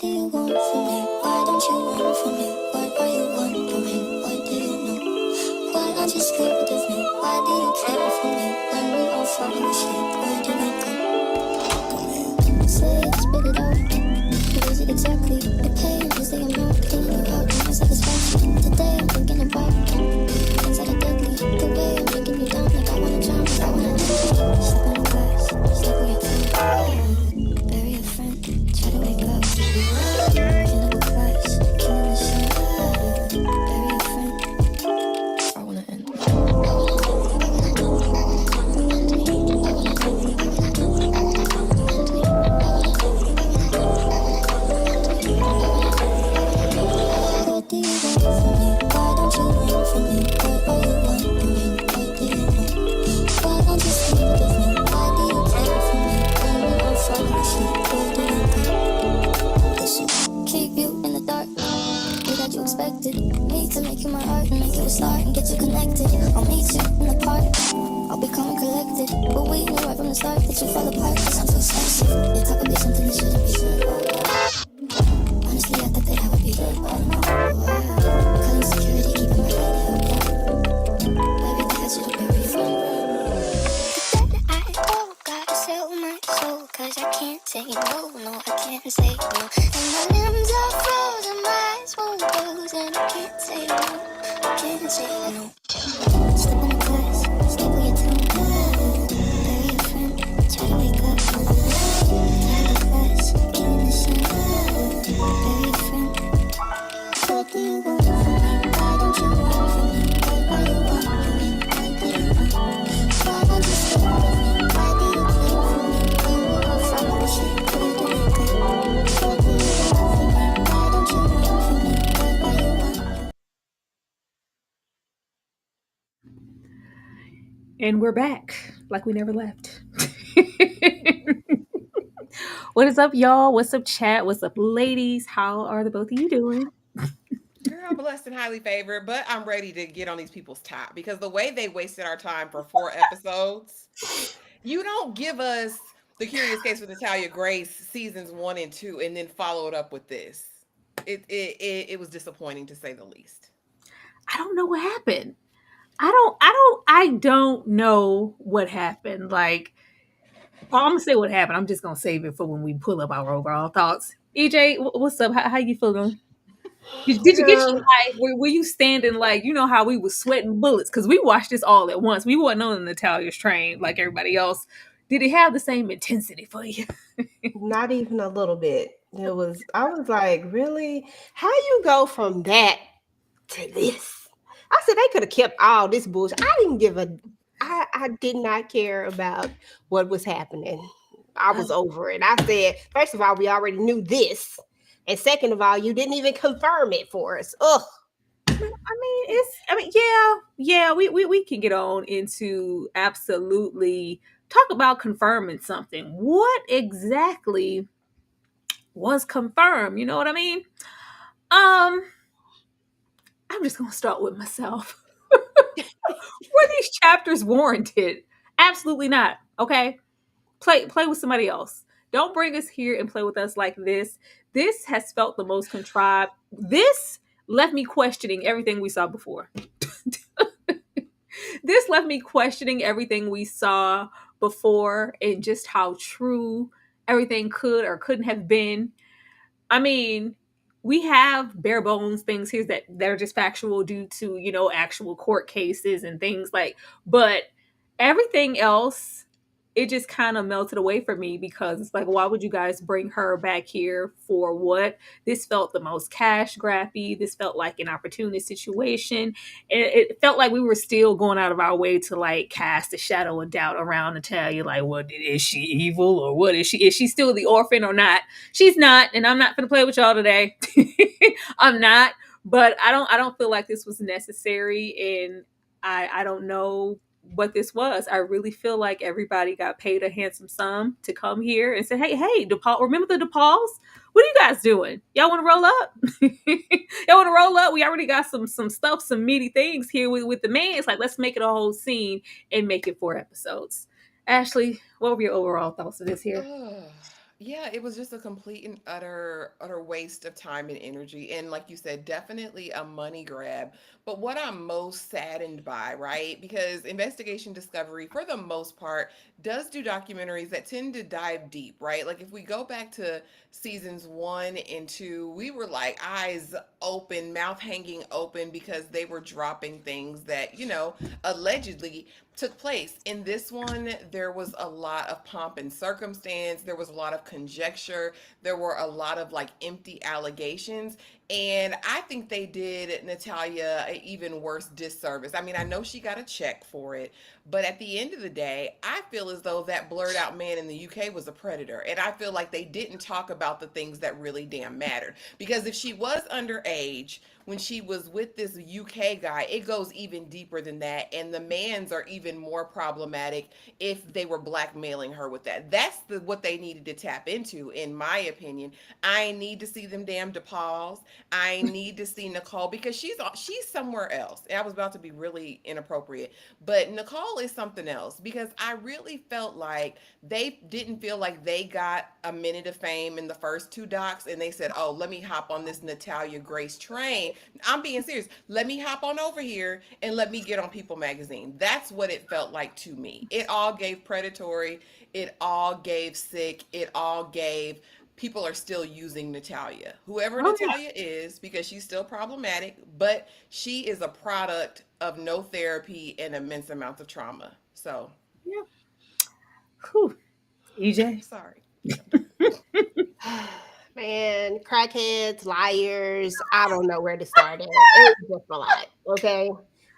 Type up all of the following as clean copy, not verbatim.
do you want from me? Why don't you run from me? What are you wondering? What do you know? Why aren't you scared of me? Why do you care for me? When we all falling asleep, where do we go? Say it, spit it out. What is it exactly? The pain is the amount. Cleaning you out, my satisfaction. Today I'm thinking about things that are deadly. The way I'm making you down, like I wanna drown, I wanna step on the glass, step on your toe. Bury a friend, try to wake up. Clean up the flash, killing the sun. Bury a friend, I wanna end. What do you want from me? Why don't you run from me? What are you wondering? What do you know? Why aren't you scared of me? Why do you care for me? When we all falling asleep, where do you go? Listen, keep you in the dark. Way that you expected me to make you my art and make you a star and get you connected. I'll meet you in the park. I'll be calm and collected. But we knew right from the start that you fell apart. Cause I'm so sensitive. You're probably something that shouldn't be said. Honestly, I thought that I would be calling security, keeping my radio. Baby, that's your very fun. I gotta sell my soul. Cause I can't say no, no, I can't say no. And my limbs are frozen, my eyes won't close. And I can't say no, I can't say no. Step on the glass, staple your tongue. Bury your friend, try to wake up. Tie the glass, killing the sun. Bury your friend. What do you want from me? Why don't you run from me? What are you wondering? What do you know? Why aren't you scared of me? Why do you care for me? When we all fall asleep, where do we go? What do you want from me? Why don't you run from me? What are you wondering? And we're back like we never left. What is up, y'all? What's up, chat? What's up, ladies? How are the both of you doing? Girl, blessed and highly favored, but I'm ready to get on these people's top because the way they wasted our time for 4 episodes, you don't give us the Curious Case with Natalia Grace seasons 1 and 2 and then follow it up with this. It was disappointing to say the least. I don't know what happened. I don't know what happened. Like, well, I'm gonna say what happened. I'm just gonna save it for when we pull up our overall thoughts. EJ, what's up? How you feeling? Did you get your Girl, like? Were you standing like you know how we was sweating bullets because we watched this all at once. We wasn't on Natalia's train like everybody else. Did it have the same intensity for you? not even a little bit. I was like, really? How you go from that to this? I said they could have kept all this bullshit. I did not care about what was happening. I was over it. I said, first of all, we already knew this. And second of all, you didn't even confirm it for us. Ugh. Yeah, we can get on into absolutely talk about confirming something. What exactly was confirmed? You know what I mean? Um, I'm just gonna start with myself. Were these chapters warranted? Absolutely not. Okay, play with somebody else. Don't bring us here and play with us like this. This has felt the most contrived. This left me questioning everything we saw before. This left me questioning everything we saw before and just how true everything could or couldn't have been. I mean, we have bare bones things here that are just factual due to, actual court cases and things like, but everything else, it just kind of melted away from me because it's like, why would you guys bring her back here for what? This felt the most cash grabby. This felt like an opportunity situation. It felt like we were still going out of our way to like cast a shadow of doubt around Natalia. Like, what is she evil or what is she? Is she still the orphan or not? She's not, and I'm not gonna play with y'all today. I'm not, but I don't feel like this was necessary, and I don't know what this was. I really feel like everybody got paid a handsome sum to come here and say, hey, DePaul, remember the DePauls? What are you guys doing? Y'all want to roll up? Y'all want to roll up? We already got some stuff, some meaty things here with the man. It's like, let's make it a whole scene and make it 4 episodes. Ashley, what were your overall thoughts of this here? Yeah, it was just a complete and utter waste of time and energy. And like you said, definitely a money grab. But what I'm most saddened by, right? Because Investigation Discovery, for the most part, does do documentaries that tend to dive deep, right? Like if we go back to seasons 1 and 2, we were like eyes open, mouth hanging open because they were dropping things that, allegedly took place. In this one, there was a lot of pomp and circumstance. There was a lot of conjecture. There were a lot of like empty allegations. And I think they did Natalia an even worse disservice. I mean, I know she got a check for it, but at the end of the day, I feel as though that blurred out man in the UK was a predator. And I feel like they didn't talk about the things that really damn mattered. Because if she was underage, when she was with this UK guy, it goes even deeper than that. And the mans are even more problematic if they were blackmailing her with that. That's what they needed to tap into, in my opinion. I need to see them damn DePauls. I need to see Nicole because she's somewhere else. And I was about to be really inappropriate, but Nicole is something else because I really felt like they didn't feel like they got a minute of fame in the first two docs and they said, oh, let me hop on this Natalia Grace train. I'm being serious. Let me hop on over here and let me get on People magazine. That's what it felt like to me. It all gave predatory. It all gave sick. It all gave people are still using Natalia. Whoever Oh yeah. Natalia is, because she's still problematic, but she is a product of no therapy and immense amounts of trauma. So, Yeah. Whew. EJ. sorry. Man, crackheads, liars. I don't know where to start at. It was just a lot. Okay.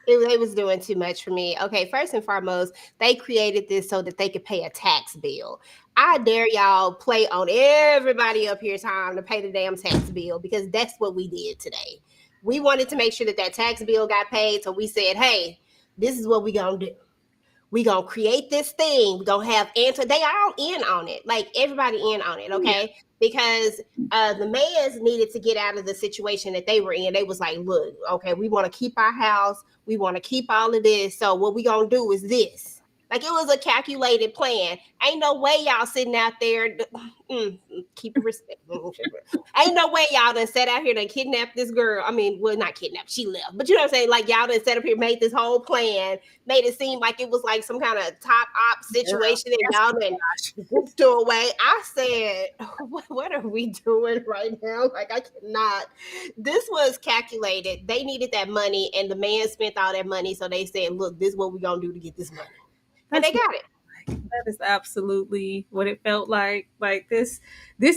They was doing too much for me. Okay, first and foremost, they created this so that they could pay a tax bill. I dare y'all play on everybody up here time to pay the damn tax bill because that's what we did today. We wanted to make sure that that tax bill got paid, so we said, "Hey, this is what we gonna do. We gonna create this thing. We gonna have answer. They all in on it. Like everybody in on it. Oh yeah. Okay, because the mans needed to get out of the situation that they were in. They was like, look, okay, we want to keep our house. We want to keep all of this. So what we gonna do is this. Like it was a calculated plan. Ain't no way y'all sitting out there. Keep it respect. Ain't no way y'all done sat out here and kidnapped this girl. I mean, well, not kidnapped. She left. But you know what I'm saying? Like y'all done sat up here, made this whole plan, made it seem like it was like some kind of top op Girl, situation, and y'all done goofed her away. I said, what are we doing right now? Like I cannot. This was calculated. They needed that money, and the man spent all that money. So they said, look, this is what we're gonna do to get this money. And that's they got it. that is absolutely what it felt like. Like this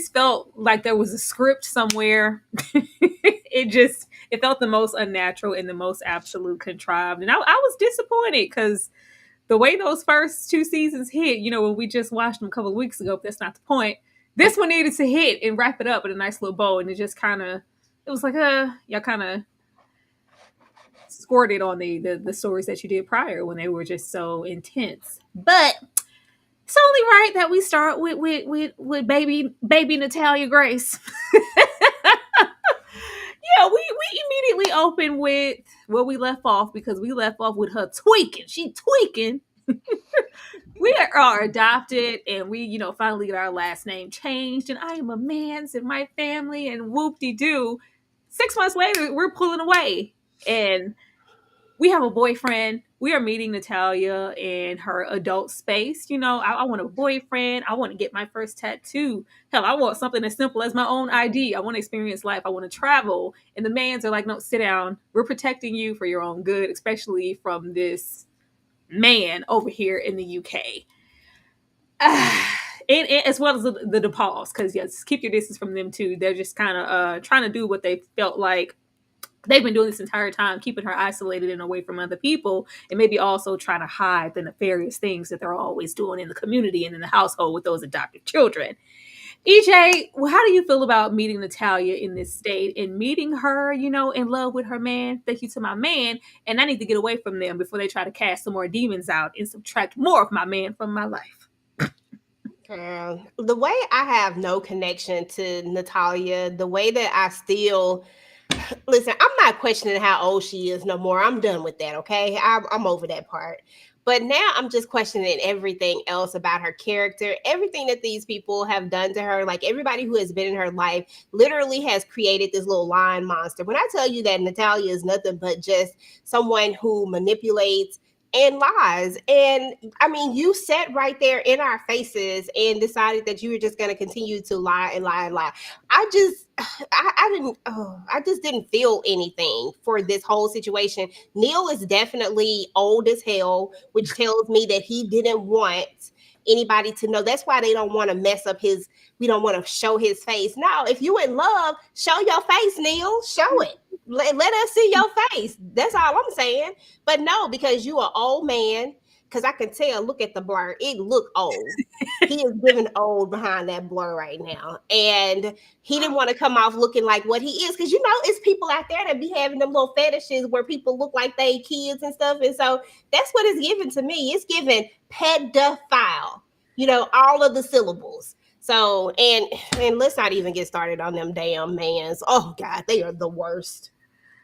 felt like there was a script somewhere. It felt the most unnatural and the most absolute contrived. And I was disappointed because the way those first two seasons hit, when we just watched them a couple of weeks ago, if that's not the point, this one needed to hit and wrap it up in a nice little bow. And it just kind of, it was like, y'all kind of scored it on the stories that you did prior when they were just so intense. But it's only right that we start with baby Natalia Grace. Yeah, we immediately open with where we left off because we left off with her tweaking. She tweaking. We are adopted and we, finally get our last name changed and I am a man's in my family and whoop-de-doo. 6 months later, we're pulling away and we have a boyfriend. We are meeting Natalia in her adult space. I want a boyfriend. I want to get my first tattoo. Hell, I want something as simple as my own ID. I want to experience life. I want to travel. And the mans are like, no, sit down. We're protecting you for your own good, especially from this man over here in the UK. As well as the DePauls, because yes, keep your distance from them too. They're just kind of trying to do what they felt like they've been doing this entire time, keeping her isolated and away from other people, and maybe also trying to hide the nefarious things that they're always doing in the community and in the household with those adoptive children. EJ, well, how do you feel about meeting Natalia in this state and meeting her, in love with her man? Thank you to my man, and I need to get away from them before they try to cast some more demons out and subtract more of my man from my life. The way I have no connection to Natalia, the way that I still listen, I'm not questioning how old she is no more. I'm done with that. Okay, I'm over that part. But now I'm just questioning everything else about her character, everything that these people have done to her. Like everybody who has been in her life literally has created this little lying monster. When I tell you that Natalia is nothing but just someone who manipulates and lies. And I mean, you sat right there in our faces and decided that you were just going to continue to lie and lie and lie. I just, I didn't, oh, I just didn't feel anything for this whole situation. Neil is definitely old as hell, which tells me that he didn't want anybody to know. That's why they don't want to mess up his, we don't want to show his face. No, if you in love, show your face, Neil. Show it. Let us see your face. That's all I'm saying. But no, because you an old man, because I can tell, look at the blur. It look old. He is giving old behind that blur right now. And he didn't want to come off looking like what he is. Because you know, it's people out there that be having them little fetishes where people look like they kids and stuff. And so that's what it's giving to me. It's giving pedophile. You know, all of the syllables. So and let's not even get started on them damn mans. Oh God, they are the worst.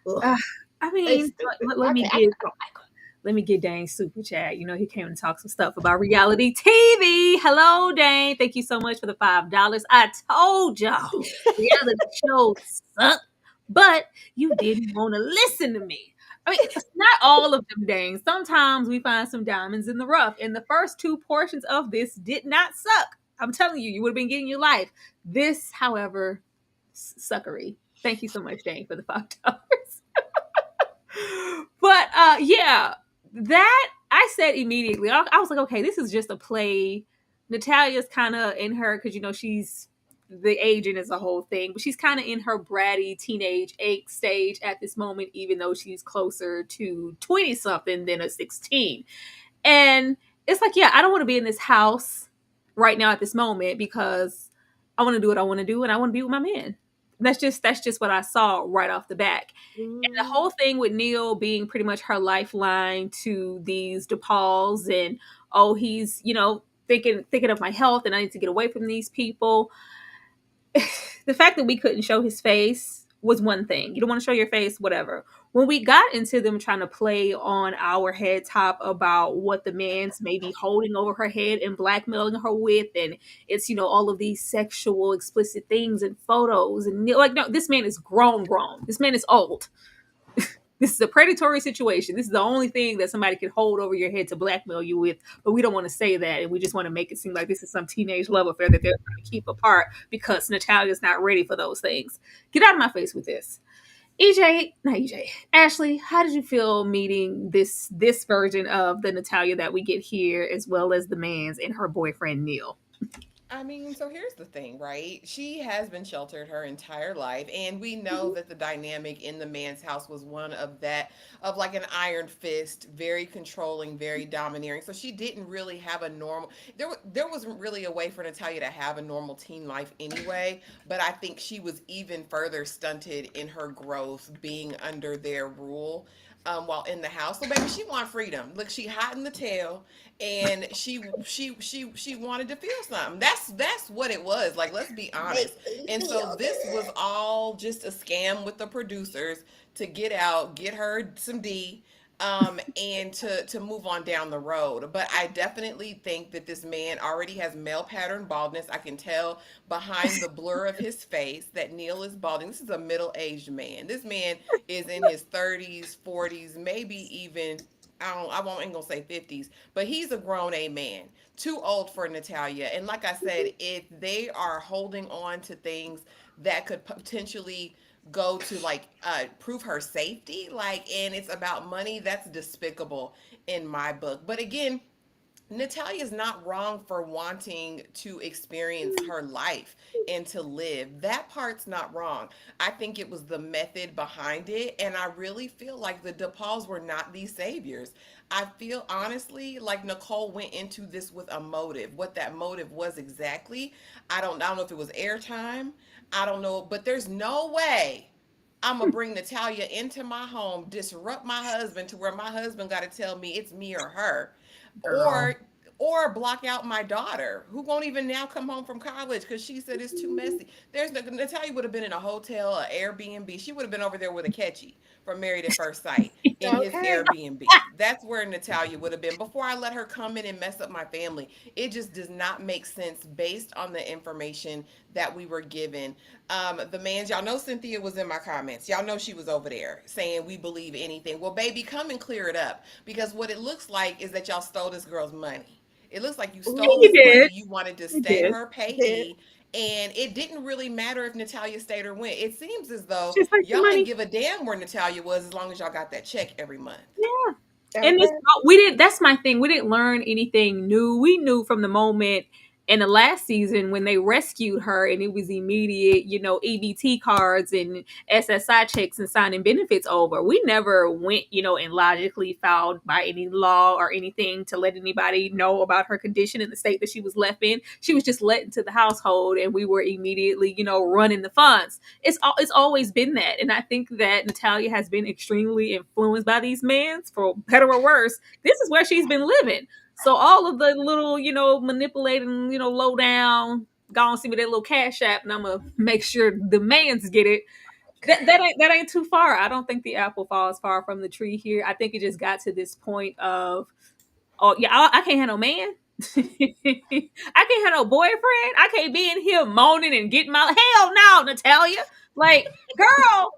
Ugh, Uh, I they mean, stupid. let me I get don't like them. Dane's super chat. You know, he came and talked some stuff about reality TV. Hello, Dane. Thank you so much for the $5. I told y'all reality shows suck, but you didn't want to listen to me. I mean, it's not all of them, Dane. Sometimes we find some diamonds in the rough, and the first two portions of this did not suck. I'm telling you, you would have been getting your life. This, however, suckery. Thank you so much, Dane, for the $5. But yeah, that I said immediately. I was like, okay, this is just a play. Natalia's kind of in her because you know she's the aging is a whole thing, but she's kind of in her bratty teenage ache stage at this moment, even though she's closer to 20 something than a 16. And it's like, yeah, I don't want to be in this house right now at this moment because I want to do what I want to do and I want to be with my man. That's just what I saw right off the back. And the Mm. whole thing with Neil being pretty much her lifeline to these DePauls and oh, he's, you know, thinking of my health and I need to get away from these people. The fact that we couldn't show his face was one thing. You don't want to show your face, whatever. When we got into them trying to play on our head top about what the man's maybe holding over her head and blackmailing her with, and it's, you know, all of these sexual explicit things and photos and like, no, this man is grown. This man is old. This is a predatory situation. This is the only thing that somebody can hold over your head to blackmail you with, but we don't want to say that, and we just want to make it seem like this is some teenage love affair that they're trying to keep apart because Natalia's not ready for those things. Get out of my face with this. Not EJ, Ashley, how did you feel meeting this version of the Natalia that we get here, as well as the man's and her boyfriend Neil? I mean, so here's the thing, right? She has been sheltered her entire life, and we know that the dynamic in the man's house was one of that, of like an iron fist, very controlling, very domineering. So she didn't really have a normal. There wasn't really a way for Natalia to have a normal teen life anyway. But I think she was even further stunted in her growth, being under their rule. While in the house, so baby, she want freedom. Look, she hot in the tail, and she wanted to feel something. That's what it was. Like, let's be Make honest. me And so feel this was good. all just a scam with the producers to get out, get her some D, and to move on down the road. But I definitely think that this man already has male pattern baldness. I can tell behind the blur of his face that Neil is balding. This is a middle-aged man. This man is in his 30s, 40s, maybe even ain't gonna say 50s, but he's a grown a man, too old for Natalia. And like I said, if they are holding on to things that could potentially go to like prove her safety, like, and it's about money, that's despicable in my book. But again, Natalia is not wrong for wanting to experience her life and to live. That part's not wrong. I think it was the method behind it. And I really feel like the DePauls were not these saviors. I feel honestly like Nicole went into this with a motive. What that motive was exactly, I don't know if it was airtime. I don't know, but there's no way I'm gonna bring Natalia into my home, disrupt my husband to where my husband got to tell me it's me or her, Girl. or or block out my daughter who won't even now come home from college because she said it's too messy. There's Natalia would have been in a hotel, an Airbnb. She would have been over there with a catchy from Married at First Sight in his Okay. Airbnb. That's where Natalia would have been before I let her come in and mess up my family. It just does not make sense based on the information that we were given. The man's, y'all know Cynthia was in my comments. Y'all know she was over there saying we believe anything. Well, baby, come and clear it up because what it looks like is that y'all stole this girl's money. It looks like you Yeah, stole you this money. did. You wanted to You stay did. her Did. payee. And it didn't really matter if Natalia stayed or went. It seems as though Just like the y'all didn't money. give a damn where Natalia was as long as y'all got that check every month. Yeah. And Okay. we didn't, that's my thing. We didn't learn anything new. We knew from the moment in the last season when they rescued her and it was immediate, EBT cards and SSI checks and signing benefits over. We never went, and logically filed by any law or anything to let anybody know about her condition and the state that she was left in. She was just let into the household and we were immediately, running the funds. It's always been that. And I think that Natalia has been extremely influenced by these men, for better or worse. This is where she's been living. So all of the little, manipulating, low down, go and see me that little cash app, and I'm gonna make sure the mans get it. That ain't too far. I don't think the apple falls far from the tree here. I think it just got to this point of, oh yeah, I can't have no man. I can't have no boyfriend. I can't be in here moaning and getting my hell no, Natalia. Like, girl,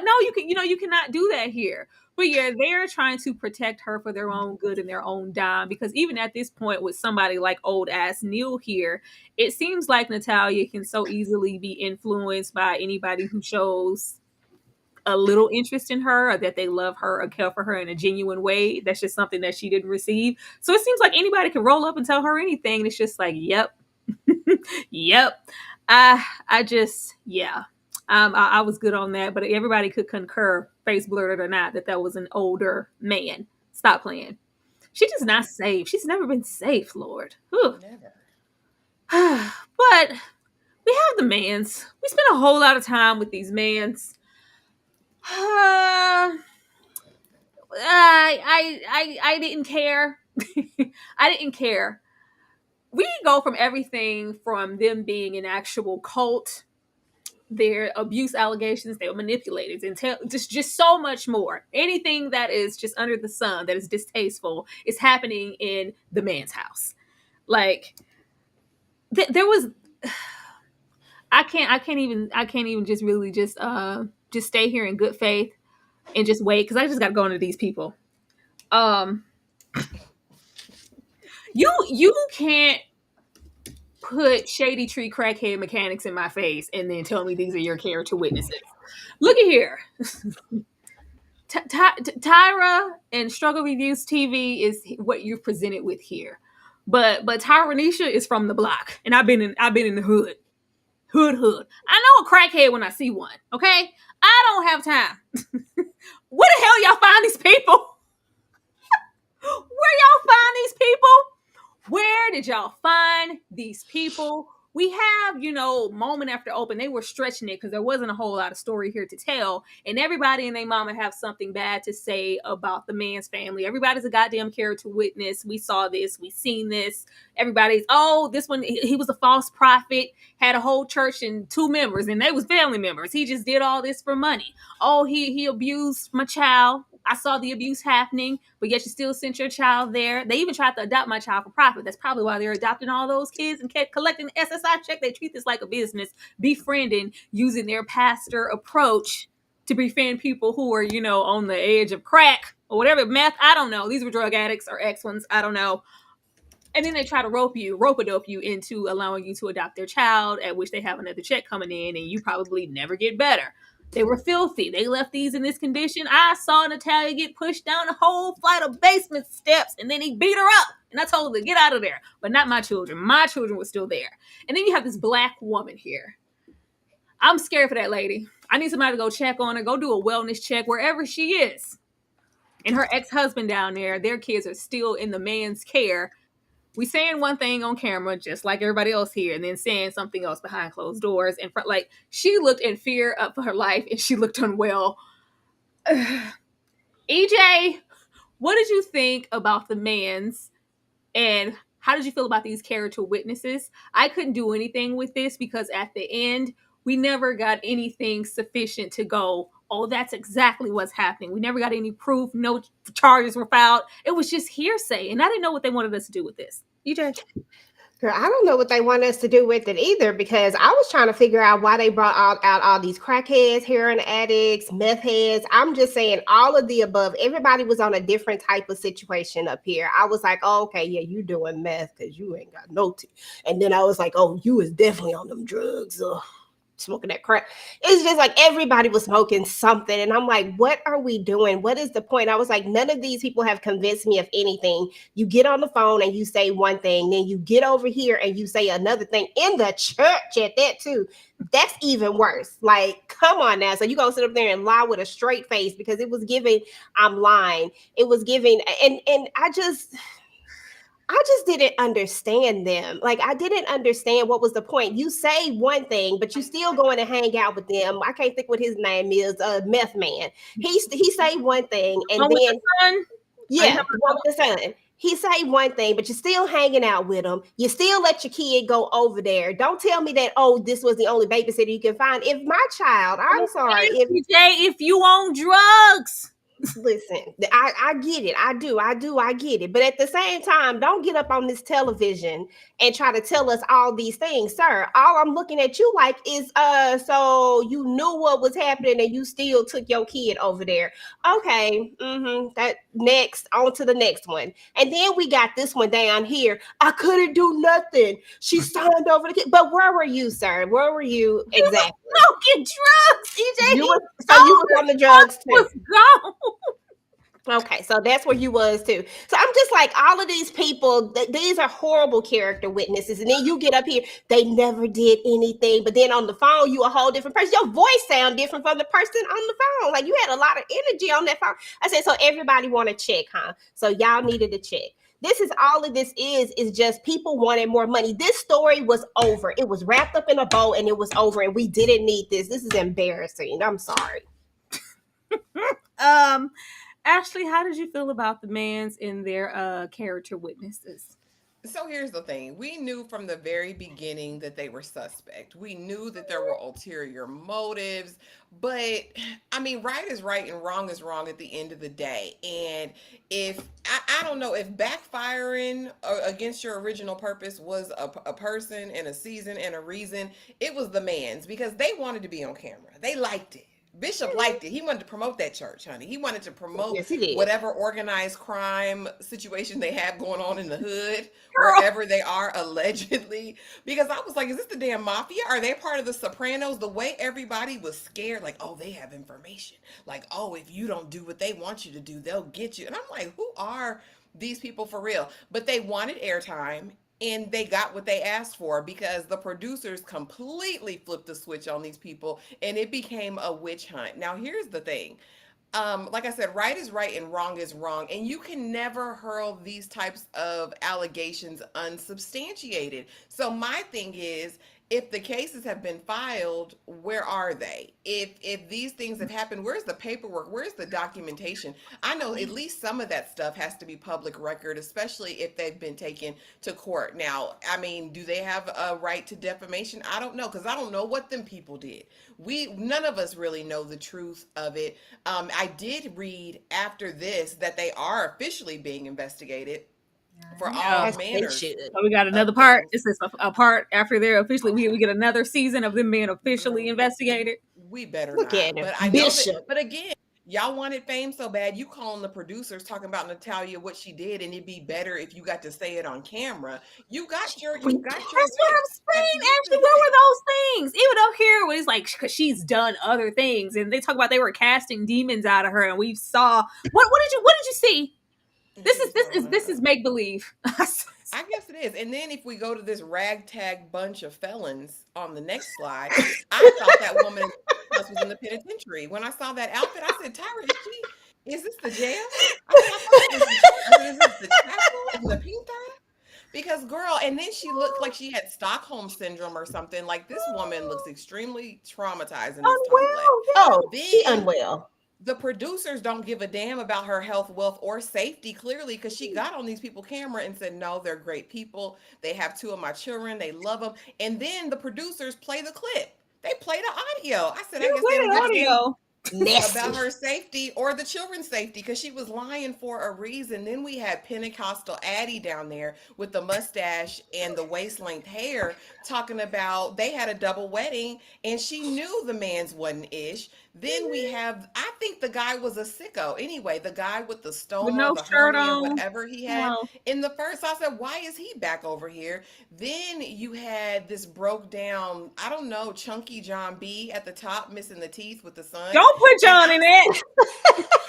no, you cannot do that here. But yeah, they're trying to protect her for their own good and their own dime. Because even at this point, with somebody like old ass Neil here, it seems like Natalia can so easily be influenced by anybody who shows a little interest in her or that they love her or care for her in a genuine way. That's just something that she didn't receive. So it seems like anybody can roll up and tell her anything. And it's just like, yep, yep. I just, yeah. I was good on that, but everybody could concur, face blurted or not, that was an older man. Stop playing. She's just not safe. She's never been safe, Lord. Whew. Never. But we have the mans. We spent a whole lot of time with these mans. I didn't care. I didn't care. We go from everything from them being an actual cult, their abuse allegations, they were manipulated, and just so much more. Anything that is just under the sun that is distasteful is happening in the man's house. Like there was, I can't even just really just stay here in good faith and just wait because I just got to go into these people. You can't put shady tree crackhead mechanics in my face and then tell me these are your character witnesses. Look at here. Tyra and Struggle Reviews TV is what you're presented with here. But Tyranisha is from the block. And I've been in the hood. Hood. I know a crackhead when I see one, okay? I don't have time. Where the hell y'all find these people? Where y'all find these people? Where did y'all find these people? We have, moment after open, they were stretching it because there wasn't a whole lot of story here to tell. And everybody and their mama have something bad to say about the man's family. Everybody's a goddamn character witness. We saw this. We seen this. Everybody's, this one, he was a false prophet, had a whole church and 2 members, and they was family members. He just did all this for money. Oh, he abused my child. I saw the abuse happening, but yet you still sent your child there. They even tried to adopt my child for profit. That's probably why they're adopting all those kids and kept collecting the SSI check. They treat this like a business, befriending, using their pastor approach to befriend people who are, on the edge of crack or whatever, meth. I don't know. These were drug addicts or ex-ones. I don't know. And then they try to rope-a-dope you into allowing you to adopt their child, at which they have another check coming in, and you probably never get better. They were filthy. They left these in this condition. I saw Natalia get pushed down a whole flight of basement steps, and then he beat her up. And I told her to get out of there. But not my children. My children were still there. And then you have this black woman here. I'm scared for that lady. I need somebody to go check on her, go do a wellness check wherever she is. And her ex-husband down there, their kids are still in the man's care. We saying one thing on camera, just like everybody else here, and then saying something else behind closed doors. And like, she looked in fear of her life, and she looked unwell. EJ, what did you think about the man's And how did you feel about these character witnesses? I couldn't do anything with this because at the end, we never got anything sufficient to go, oh, that's exactly what's happening. We never got any proof. No charges were filed. It was just hearsay. And I didn't know what they wanted us to do with this. EJ? Girl, I don't know what they want us to do with it either because I was trying to figure out why they brought out all these crackheads, heroin addicts, meth heads. I'm just saying all of the above. Everybody was on a different type of situation up here. I was like, oh, okay, yeah, you doing meth because you ain't got no teeth. And then I was like, oh, you is definitely on them drugs. Ugh, smoking that crack. It's just like everybody was smoking something. And I'm like, what are we doing? What is the point? I was like, none of these people have convinced me of anything. You get on the phone and you say one thing, then you get over here and you say another thing in the church at that too. That's even worse. Like, come on now. So you go sit up there and lie with a straight face because it was giving, I'm lying. It was giving, and I just didn't understand them. Like I didn't understand what was the point. You say one thing, but you still going to hang out with them. I can't think what his name is. Meth man. He say one thing, and One with the then sun? yeah, the one with the son. He say one thing, but you're still hanging out with him. You still let your kid go over there. Don't tell me that, oh, this was the only babysitter you can find. If my child, I'm sorry, if EJ, if you on drugs. listen, I get it. I get it. But at the same time, don't get up on this television and try to tell us all these things, sir. All I'm looking at you like is so you knew what was happening and you still took your kid over there. Okay, that next, on to the next one. And then we got this one down here. I couldn't do nothing. She signed over the kid. But where were you, sir? Where were you exactly? Smoking drugs, EJ. You was on the drugs too. Was gone. Okay, so that's where you was too. So I'm just like, all of these people, these are horrible character witnesses. And then you get up here, they never did anything. But then on the phone, you a whole different person. Your voice sound different from the person on the phone. Like you had a lot of energy on that phone. I said, so everybody want to check, huh? So y'all needed to check. This is all of this is just people wanted more money. This story was over. It was wrapped up in a bow and it was over. And we didn't need this. This is embarrassing. I'm sorry. Ashley, how did you feel about the Mans and their character witnesses? So here's the thing. We knew from the very beginning that they were suspect. We knew that there were ulterior motives, but I mean, right is right and wrong is wrong at the end of the day. And if I don't know if backfiring against your original purpose was a person and a season and a reason, it was the man's because they wanted to be on camera. They liked it. Bishop liked it. He wanted to promote that church, honey. He wanted to promote Yes, he did. whatever organized crime situation they have going on in the hood, Girl. wherever they are allegedly. Because I was like, is this the damn mafia? Are they part of the Sopranos? The way everybody was scared, like, oh, they have information. Like, oh, if you don't do what they want you to do, they'll get you. And I'm like, who are these people for real? But they wanted airtime and they got what they asked for because the producers completely flipped the switch on these people and it became a witch hunt. Now, here's the thing. Like I said, right is right and wrong is wrong. And you can never hurl these types of allegations unsubstantiated. So my thing is, if the cases have been filed, where are they? If these things have happened, where's the paperwork? Where's the documentation? I know at least some of that stuff has to be public record, especially if they've been taken to court. Now, I mean, do they have a right to defamation? I don't know, because I don't know what them people did. None of us really know the truth of it. I did read after this that they are officially being investigated for all Yes, they manners. should. So we got another of part. things. This is a part after they're officially. We get another season of them being officially Girl, investigated. we better Look not. at him. But I know that. Bishop. But again, y'all wanted fame so bad. You calling the producers talking about Natalia what she did, and it'd be better if you got to say it on camera. You got your That's what way. I'm At saying. the end Ashley, of the where day. were those things? Even up here, where it's like, because she's done other things, and they talk about they were casting demons out of her, and we saw what did you see? This She is was this throwing is this up. is make believe. I guess it is. And then if we go to this ragtag bunch of felons on the next slide, I thought that woman was in the penitentiary. When I saw that outfit, I said, Tyra, is this the jail? I said, I thought it was the church. I said, is this the chapel in the Pinta? Because girl, and then she looked like she had Stockholm syndrome or something. Like this woman looks extremely traumatized in this top left. Unwell. Oh, she Then unwell. the producers don't give a damn about her health, wealth, or safety, clearly, because she got on these people camera and said, no, they're great people. They have two of my children. They love them. And then the producers play the clip. They play the audio. I said, You I don't guess they play don't the give a damn audio. Nasty. about her safety or the children's safety, because she was lying for a reason. Then we had Pentecostal Addie down there with the mustache and the waist length hair talking about they had a double wedding and she knew the man's wasn't ish. Then we have, I think the guy was a sicko. Anyway, the guy with the With stoma, no the shirt hernia, on. whatever he had Well, in the first. I said, why is he back over here? Then you had this broke down, I don't know, chunky John B at the top, missing the teeth with the son. don't put And John in it.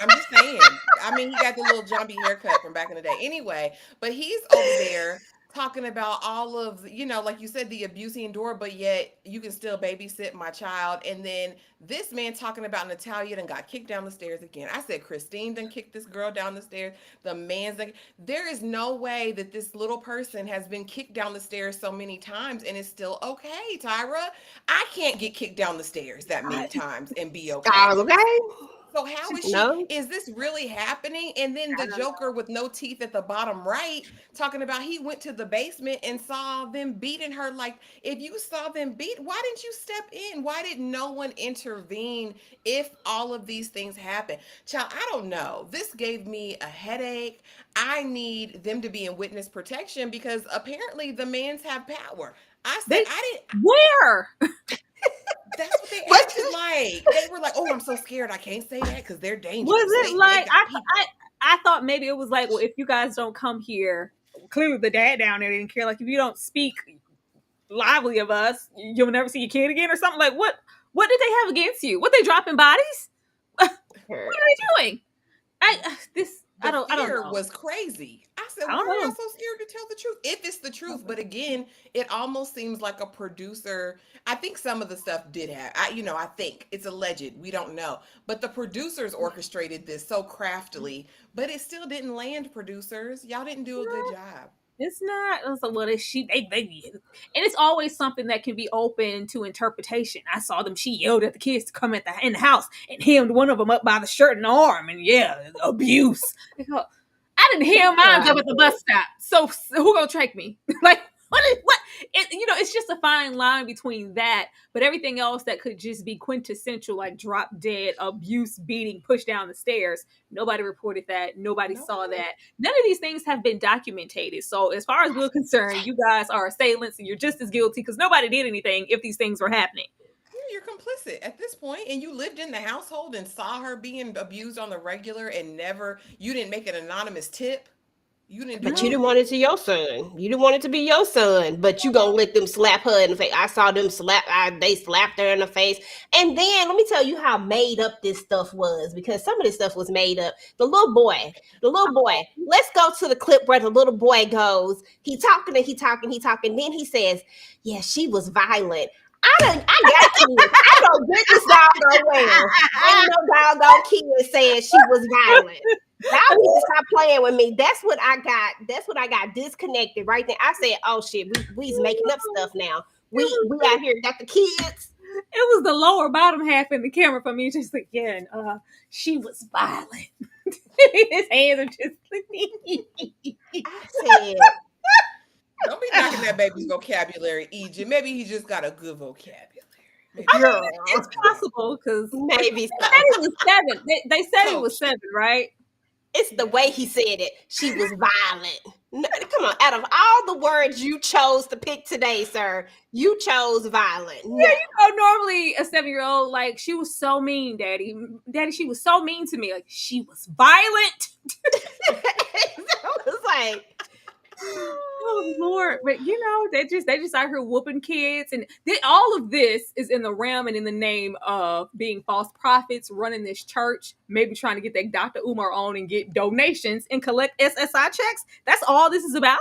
I'm just saying. I mean, he got the little jumpy haircut from back in the day. Anyway, but he's over there talking about all of, like you said, the abuse he endured, but yet you can still babysit my child. And then this man talking about Natalia and got kicked down the stairs again. I said, Christine done kicked this girl down the stairs. The man's like, there is no way that this little person has been kicked down the stairs so many times and is still okay, Tyra. I can't get kicked down the stairs that many times and be okay. Okay. So how is No. is this really happening? And then the Joker with no teeth at the bottom right talking about he went to the basement and saw them beating her. Like, if you saw them beat, why didn't you step in? Why did no one intervene if all of these things happen? Child, I don't know. This gave me a headache. I need them to be in witness protection because apparently the mans have power. I said They I didn't. where That's what they What? acted like. They were like, "Oh, I'm so scared. I can't say that because they're was dangerous. it They like? got people." I thought maybe it was like, well, if you guys don't come here, clearly the dad down there didn't care. Like, if you don't speak lively of us, you'll never see your kid again or something. Like, what did they have against you? What, they dropping bodies? What are they doing? The I don't fear know. was crazy. I said, I "Why don't are y'all know. so scared to tell the truth? If it's the truth." But again, it almost seems like a producer. I think some of the stuff did have. I think it's alleged. We don't know, but the producers orchestrated this so craftily. But it still didn't land. Producers, y'all didn't do a good job. It's not. It's like, well, they, and it's always something that can be open to interpretation. I saw them. She yelled at the kids to come in the house and hemmed one of them up by the shirt and arm, and yeah, abuse. I didn't hem mine up at the bus stop. So who gonna track me? Like, what? It's just a fine line between that, but everything else that could just be quintessential, like drop dead, abuse, beating, push down the stairs. Nobody reported that. Nobody saw Nobody. that. None of these things have been documented. So as far as we're concerned, you guys are assailants and you're just as guilty because nobody did anything if these things were happening. Yeah, you're complicit at this point, and you lived in the household and saw her being abused on the regular, and you didn't make an anonymous tip. You didn't do But you No, didn't anything. want it to your son. You didn't want it to be your son. But you gonna let them slap her in the face. I saw them they slapped her in the face. And then let me tell you how made up this stuff was, because some of this stuff was made up. The little boy. Let's go to the clip where the little boy goes. He talking and he talking, he talking. Then he says, "Yeah, she was violent." I got kids. I don't get this doggone where. Ain't no doggone kid saying she was violent. Y'all need to stop playing with me. That's what I got. That's what I got disconnected right there. I said, "Oh shit, we's making up stuff now. We out here got the kids." it was the lower bottom half in the camera for me. Just like, yeah, and she was violent. His hands are just. I said, Don't be knocking that baby's vocabulary, EJ. Maybe he just got a good vocabulary. Maybe I that's mean, what "Girl, it's possible because maybe they so." said he was 7. They said he was coach. 7, right? It's the Yeah. way he said it. She was violent. No, come on, out of all the words you chose to pick today, sir, you chose violent. No. Normally a 7-year-old, like, she was so mean, Daddy. Daddy, she was so mean to me. Like, she was violent. I was like, Oh Lord, but they just out here whooping kids, and all of this is in the realm and in the name of being false prophets, running this church, maybe trying to get that Dr. Umar on and get donations and collect SSI checks. That's all this is about,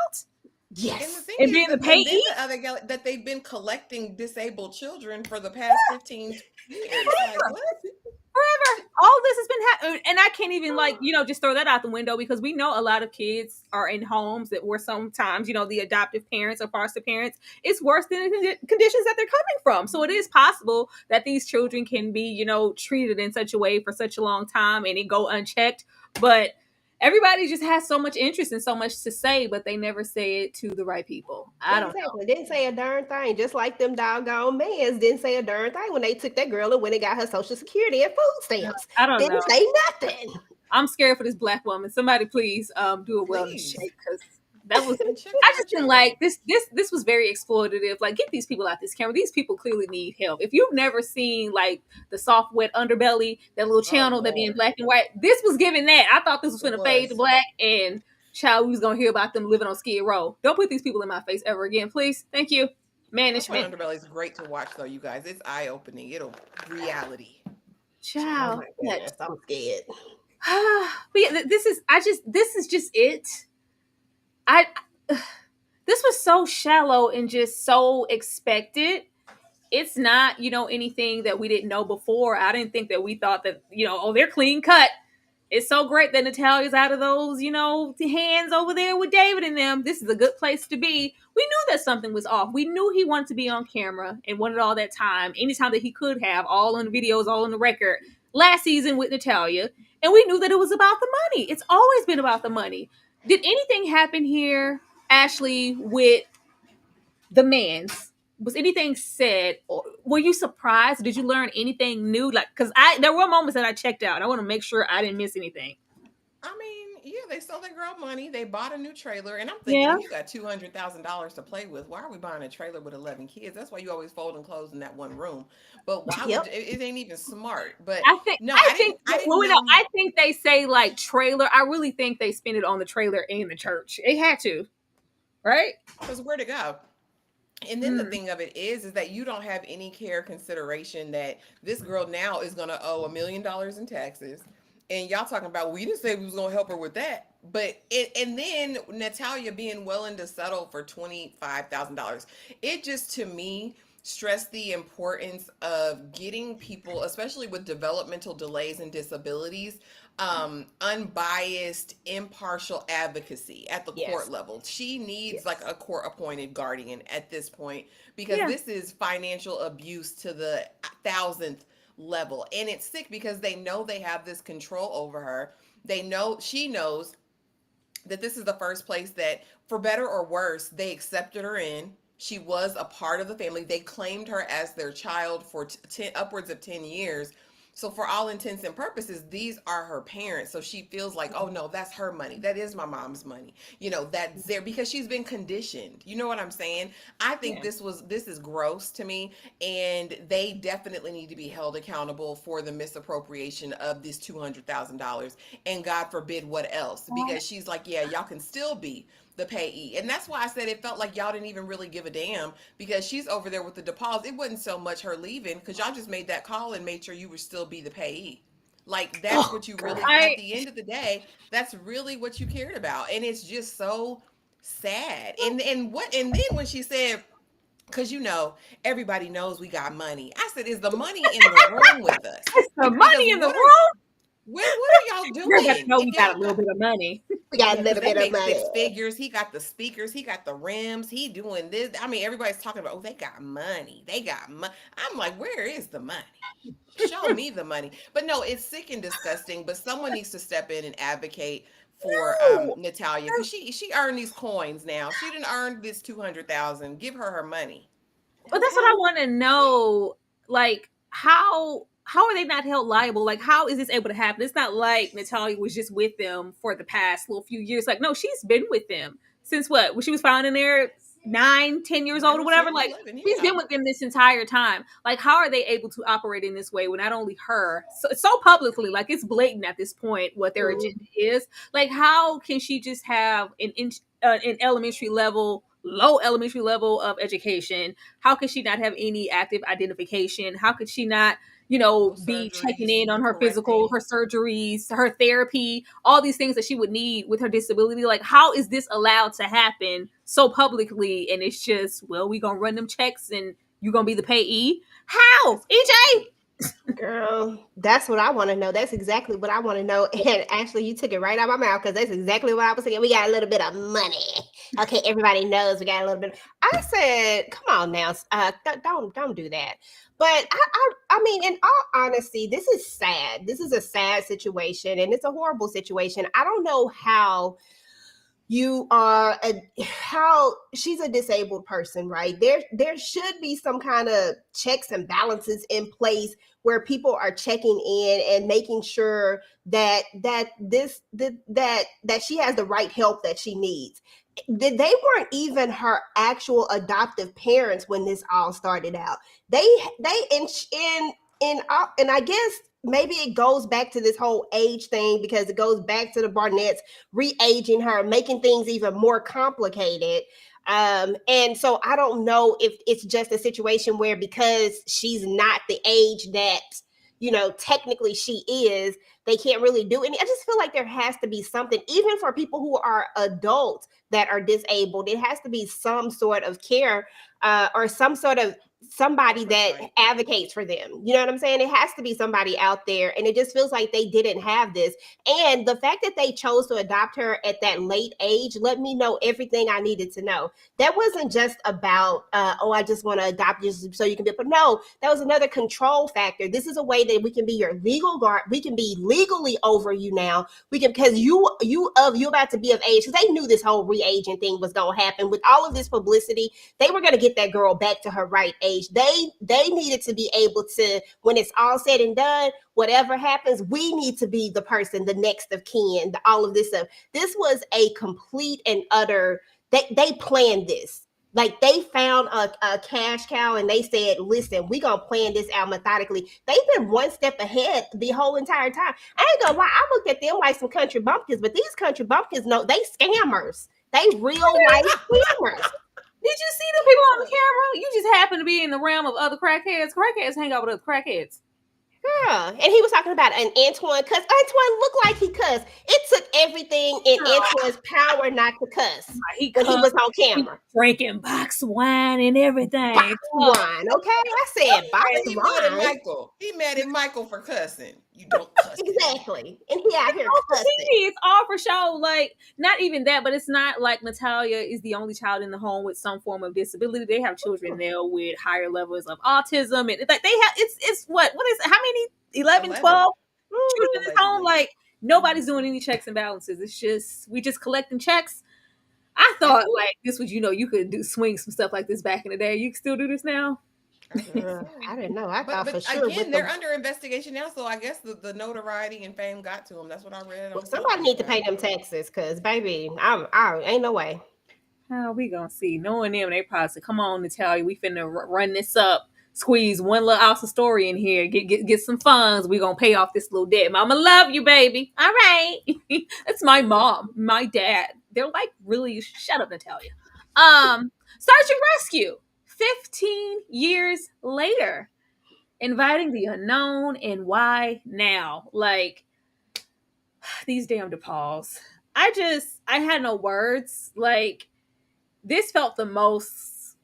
And the yes. thing and is, being the and then payee. the other that they've been collecting disabled children for the past 15 years. Like, what? Forever. all this has been happening, and I can't even just throw that out the window, because we know a lot of kids are in homes that were sometimes, the adoptive parents or foster parents. It's worse than the conditions that they're coming from. So it is possible that these children can be, treated in such a way for such a long time and it go unchecked. But everybody just has so much interest and so much to say, but they never say it to the right people. I don't know. Exactly. Didn't say a darn thing. Just like them doggone mans didn't say a darn thing when they took that girl and went and got her Social Security and food stamps. I don't Didn't know. say nothing. I'm scared for this Black woman. Somebody please do a wellness Please. check, because that was And check I her just didn't children. like this. This was very exploitative. Like, get these people out this camera. These people clearly need help. If you've never seen like the soft wet underbelly, that little channel that be in Lord. black and white, this was giving that. I thought this was It gonna fade to was. black, and child, we was gonna hear about them living on Skid Row. Don't put these people in my face ever again, please. Thank you. Soft White Management. Underbelly is great to watch, though, you guys. It's eye opening. It'll reality. Oh Child. my goodness, I'm scared. But yeah, this is just it. I this was so shallow and just so expected. It's not, anything that we didn't know before. I didn't think that we thought that, oh, they're clean cut. It's so great that Natalia's out of those, hands over there with David and them. This is a good place to be. We knew that something was off. We knew he wanted to be on camera and wanted all that time, anytime that he could have, all on the videos, all on the record, last season with Natalia. And we knew that it was about the money. It's always been about the money. Did anything happen here, Ashley, with the Mans? Was anything said, or were you surprised? Did you learn anything new? Like, because there were moments that I checked out. I want to make sure I didn't miss anything. I mean, yeah, they stole their girl money. They bought a new trailer, and I'm thinking, Yeah. if you got $200,000 to play with, why are we buying a trailer with 11 kids? That's why you always folding clothes in that one room. But why Yep. would it ain't even smart? But I think no, I think I didn't well, know. I think they say like trailer. I really think they spent it on the trailer and the church. They had to, right? Because where to go? And then the thing of it is that you don't have any care consideration that this girl now is going to owe $1 million in taxes. And y'all talking about, we didn't say we was going to help her with that. But and then Natalia being willing to settle for $25,000. It just, to me, stressed the importance of getting people, especially with developmental delays and disabilities, unbiased, impartial advocacy at the Yes. court level. She needs Yes. like a court appointed guardian at this point, because Yeah. this is financial abuse to the 1,000th level. And it's sick because they know they have this control over her. She knows that this is the first place that, for better or worse, they accepted her in. She was a part of the family. They claimed her as their child for upwards of 10 years. So for all intents and purposes, these are her parents. So she feels like, oh no, that's her money. That is my mom's money. That's there because she's been conditioned. You know what I'm saying? I think Yeah. this is gross to me, and they definitely need to be held accountable for the misappropriation of this $200,000, and God forbid what else, because she's like, yeah, y'all can still be the payee. And that's why I said it felt like y'all didn't even really give a damn, because she's over there with the DePauls. It wasn't so much her leaving, because y'all just made that call and made sure you would still be the payee. Like, that's what you really, at the end of the day, that's really what you cared about. And it's just so sad. And then when she said, because everybody knows we got money, I said, is the money in the room with us? It's the money Because in the what room. are y'all Everybody doing? know If we got y'all a little bit of money. We got a because little they bit of make money. 6 figures. He got the speakers. He got the rims. He doing this. I mean, everybody's talking about, oh, they got money. They got money. I'm like, where is the money? Show me the money. But no, it's sick and disgusting. But someone needs to step in and advocate for No. Natalia, because she earned these coins now. She didn't earn this 200,000. Give her money. But that's what I want to know. Like, how are they not held liable? Like, how is this able to happen? It's not like Natalia was just with them for the past little few years. Like, no, she's been with them since what? When she was found in there 9, 10 years old or whatever. 10, Like, 11, she's yeah. been with them this entire time. Like, how are they able to operate in this way when not only her, so publicly, like it's blatant at this point what their agenda is. Like, how can she just have an elementary level, low elementary level of education? How could she not have any active identification? How could she not, No be checking surgeries, in on her correcting. physical, her surgeries, her therapy, all these things that she would need with her disability? Like, how is this allowed to happen so publicly? And it's just, well, we gonna run them checks and you're gonna be the payee. How? EJ? Girl, that's what I want to know. That's exactly what I want to know. And actually, you took it right out of my mouth because that's exactly what I was thinking. We got a little bit of money. Okay, everybody knows we got a little bit. I said, come on now, don't do that. But I mean, in all honesty, this is sad. This is a sad situation, and it's a horrible situation. I don't know how you are how she's a disabled person, right? There should be some kind of checks and balances in place where people are checking in and making sure that she has the right help that she needs. They weren't even her actual adoptive parents when this all started out. They and I guess maybe it goes back to this whole age thing because it goes back to the Barnetts re-aging her, making things even more complicated. And so I don't know if it's just a situation where because she's not the age that technically she is, they can't really do any. I just feel like there has to be something, even for people who are adults that are disabled. It has to be some sort of care, or some sort of somebody that advocates for them. You know what I'm saying? It has to be somebody out there. And it just feels like they didn't have this. And the fact that they chose to adopt her at that late age let me know everything I needed to know. That wasn't just about, I just want to adopt you so you can be, but no, that was another control factor. This is a way that we can be your legal guard. We can be legally over you now. We can, because you about to be of age, because they knew this whole re-aging thing was going to happen. With all of this publicity, they were going to get that girl back to her right age. They needed to be able to, when it's all said and done, whatever happens, we need to be the person, the next of kin, all of this stuff. This was a complete and utter, they planned this. Like they found a cash cow and they said, listen, we're going to plan this out methodically. They've been one step ahead the whole entire time. I ain't gonna lie, I looked at them like some country bumpkins, but these country bumpkins, no, they scammers. They real life scammers. Did you see the people on the camera? You just happen to be in the realm of other crackheads. Crackheads hang out with other crackheads. Yeah, and he was talking about an Antoine cuss. Antoine looked like he cussed. It took everything in Antoine's power not to cuss when he was on camera. Drinking box wine and everything. Box wine, okay? I said box wine. Michael. He mad at Michael for cussing. You don't cuss. Exactly. And he out here cussing. It's all for show. Like, not even that, but it's not like Natalia is the only child in the home with some form of disability. They have children there with higher levels of autism. And like they have, it's what is it? How many? 11, 12 children in this home? Like, nobody's doing any checks and balances. It's just, we just collecting checks. I thought like this was, you could swing some stuff like this back in the day. You can still do this now? I didn't know. I thought for sure. Again, they're under investigation now, so I guess the notoriety and fame got to them. That's what I read. Well, somebody need to pay them taxes, because baby, I ain't no way. How we gonna see? Knowing them, they probably say, "Come on, Natalia, we finna run this up. Squeeze one little awesome story in here. Get some funds. We gonna pay off this little debt. Mama love you, baby. All right." That's my mom, my dad. They're like, really, shut up, Natalia. Search and rescue. 15 years later, inviting the unknown, and why now? Like, these damn DePauls. I had no words. Like, this felt the most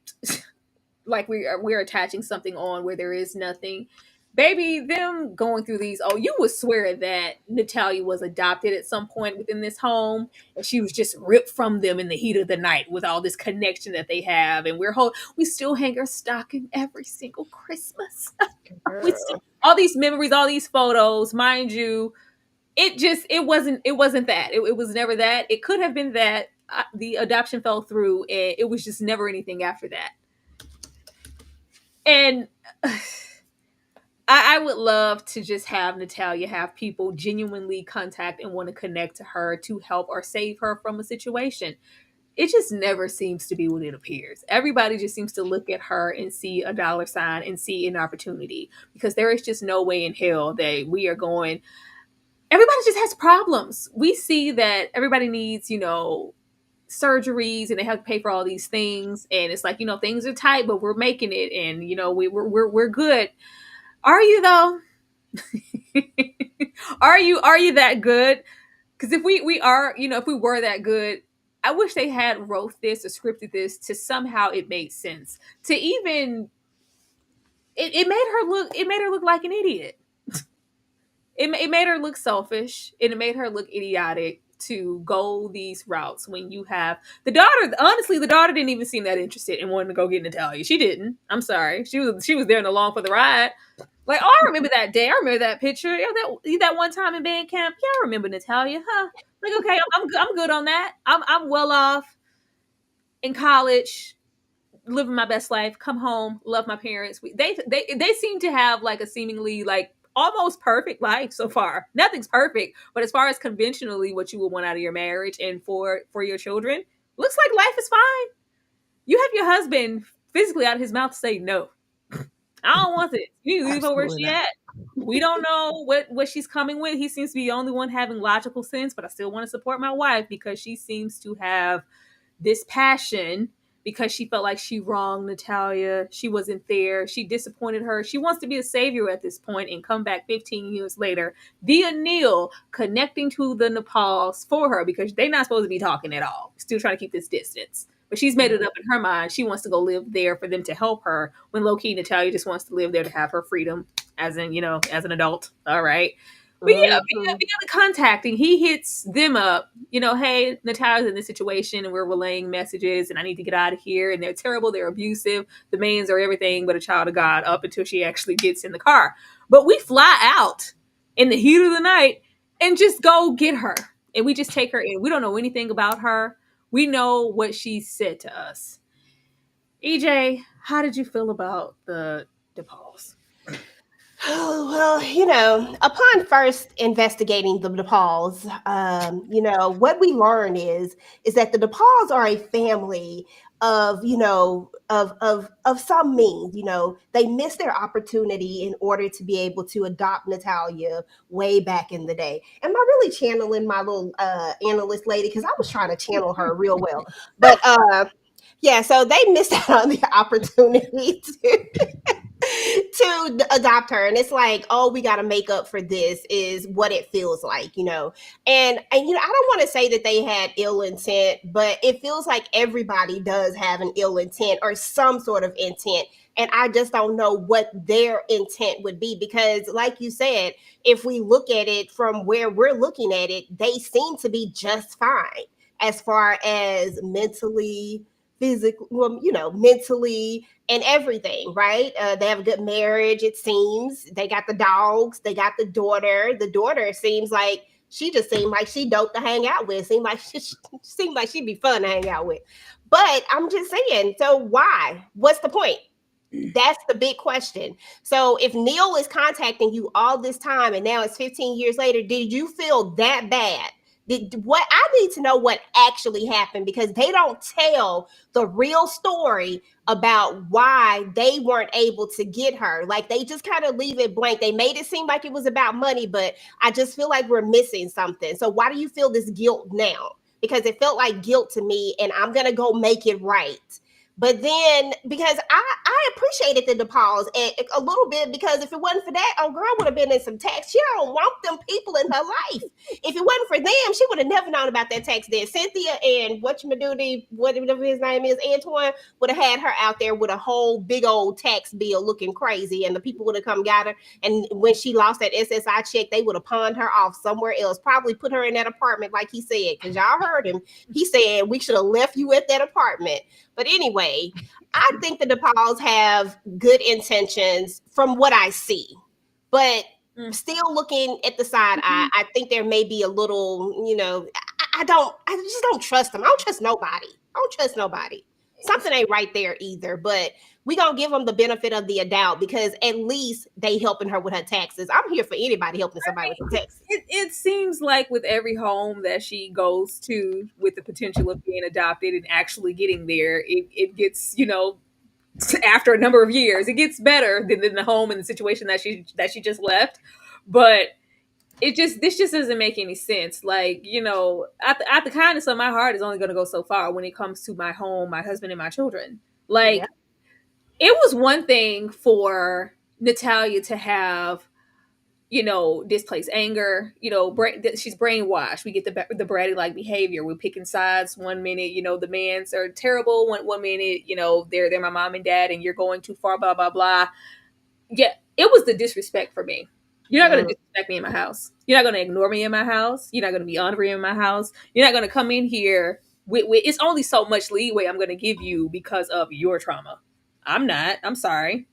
like we're attaching something on where there is nothing. Baby, them going through these, you would swear that Natalia was adopted at some point within this home, and she was just ripped from them in the heat of the night with all this connection that they have, and we still hang her stocking every single Christmas. All these memories, all these photos, mind you, it wasn't that. It was never that. It could have been that. The adoption fell through, and it was just never anything after that. And I would love to just have Natalia have people genuinely contact and want to connect to her to help or save her from a situation. It just never seems to be what it appears. Everybody just seems to look at her and see a dollar sign and see an opportunity, because there is just no way in hell that we are going. Everybody just has problems. We see that everybody needs, surgeries, and they have to pay for all these things, and it's like, things are tight, but we're making it, and we're good. Are you though? Are you that good? Because if we are, if we were that good, I wish they had wrote this or scripted this to somehow it made sense. To even it made her look like an idiot. it made her look selfish and it made her look idiotic to go these routes when you have the daughter. Honestly, the daughter didn't even seem that interested in wanting to go get Natalia. She didn't. I'm sorry. She was there and along for the ride. Like, oh, I remember that day. I remember that picture. Yeah, that one time in band camp. Yeah, I remember Natalia. Huh? Like, okay, I'm good on that. I'm well off in college, living my best life. Come home, love my parents. They seem to have like a seemingly like almost perfect life so far. Nothing's perfect, but as far as conventionally what you would want out of your marriage and for your children, looks like life is fine. You have your husband physically out of his mouth to say no. I don't want it. You need to leave her where Absolutely she not. at. We don't know what she's coming with. He seems to be the only one having logical sense, but I still want to support my wife because she seems to have this passion because she felt like she wronged Natalia. She wasn't there. She disappointed her. She wants to be a savior at this point and come back 15 years later via Neil connecting to the DePauls for her because they're not supposed to be talking at all. Still trying to keep this distance. But she's made it up in her mind. She wants to go live there for them to help her when low key Natalia just wants to live there to have her freedom as in, as an adult. All right. But yeah, Mhm. being the contacting, he hits them up, hey, Natalia's in this situation and we're relaying messages and I need to get out of here. And they're terrible, they're abusive. The mans are everything but a child of God up until she actually gets in the car. But we fly out in the heat of the night and just go get her. And we just take her in. We don't know anything about her. We know what she said to us. EJ, how did you feel about the DePauls? Oh, well, upon first investigating the DePauls, what we learn is that the DePauls are a family of, of some means. They missed their opportunity in order to be able to adopt Natalia way back in the day. Am I really channeling my little analyst lady? Because I was trying to channel her real well, but yeah, so they missed out on the opportunity to adopt her, and it's like, oh, we got to make up for this is what it feels like. And I don't want to say that they had ill intent, but it feels like everybody does have an ill intent or some sort of intent, and I just don't know what their intent would be because like you said, if we look at it from where we're looking at it, they seem to be just fine as far as mentally, physically, well, mentally and everything, right? They have a good marriage, it seems. They got the dogs, they got the daughter. The daughter seems like she just seemed like she dope to hang out with. Seemed like she'd be fun to hang out with. But I'm just saying, so why? What's the point? That's the big question. So if Neil is contacting you all this time and now it's 15 years later, did you feel that bad? What I need to know what actually happened because they don't tell the real story about why they weren't able to get her. Like they just kind of leave it blank. They made it seem like it was about money, but I just feel like we're missing something. So why do you feel this guilt now? Because it felt like guilt to me, and I'm gonna go make it right. But then, because I appreciated the DePauls a little bit, because if it wasn't for that, oh girl would have been in some tax. She don't want them people in her life. If it wasn't for them, she would have never known about that tax debt. Cynthia and whatever his name is, Antoine, would have had her out there with a whole big old tax bill looking crazy, and the people would have come got her. And when she lost that SSI check, they would have pawned her off somewhere else, probably put her in that apartment like he said, because y'all heard him. He said we should have left you at that apartment. But anyway, I think the DePauls have good intentions from what I see. But still looking at the side eye, I think there may be a little, I just don't trust them. I don't trust nobody. I don't trust nobody. Something ain't right there either. But we gonna give them the benefit of the doubt because at least they helping her with her taxes. I'm here for anybody helping somebody with their taxes. It seems like with every home that she goes to with the potential of being adopted and actually getting there, it gets, after a number of years, it gets better than the home and the situation that she just left. But this just doesn't make any sense. Like, at the kindness of my heart is only going to go so far when it comes to my home, my husband, and my children. Like, Yeah. it was one thing for Natalia to have, displaced anger, she's brainwashed. We get the bratty like behavior. We're picking sides. One minute, the mans are terrible. One minute, they're my mom and dad and you're going too far, blah, blah, blah. Yeah, it was the disrespect for me. You're not going to Mm. disrespect me in my house. You're not going to ignore me in my house. You're not going to be honorary in my house. You're not going to come in here with it's only so much leeway I'm going to give you because of your trauma. I'm not. I'm sorry.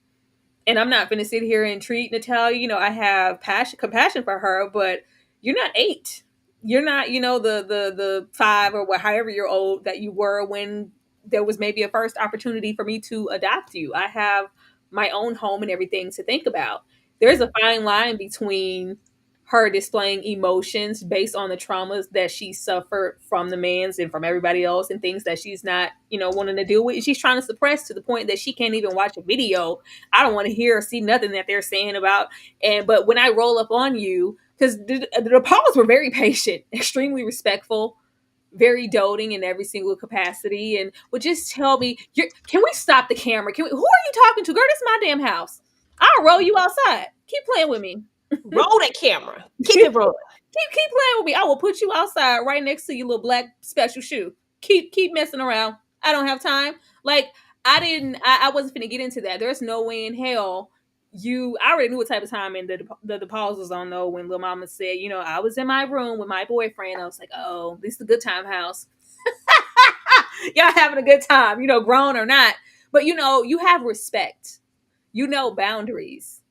And I'm not going to sit here and treat Natalia. I have compassion for her, but you're not 8. You're not, the 5 or what, however you're old that you were when there was maybe a first opportunity for me to adopt you. I have my own home and everything to think about. There's a fine line between her displaying emotions based on the traumas that she suffered from the man's and from everybody else and things that she's not, wanting to deal with. And she's trying to suppress to the point that she can't even watch a video. I don't want to hear or see nothing that they're saying about. But when I roll up on you, because the DePauls were very patient, extremely respectful, very doting in every single capacity, and would just tell me, "Can we stop the camera? Who are you talking to, girl? This is my damn house. I'll roll you outside. Keep playing with me. Roll that camera. Keep it rolling. Keep playing with me. I will put you outside right next to your little black special shoe. Keep messing around. I don't have time. Like I wasn't gonna get into that. There's no way in hell I already knew what type of time and the pause was on though when Lil Mama said, I was in my room with my boyfriend. I was like, oh, this is a good time house. Y'all having a good time, grown or not. But you have respect. Boundaries.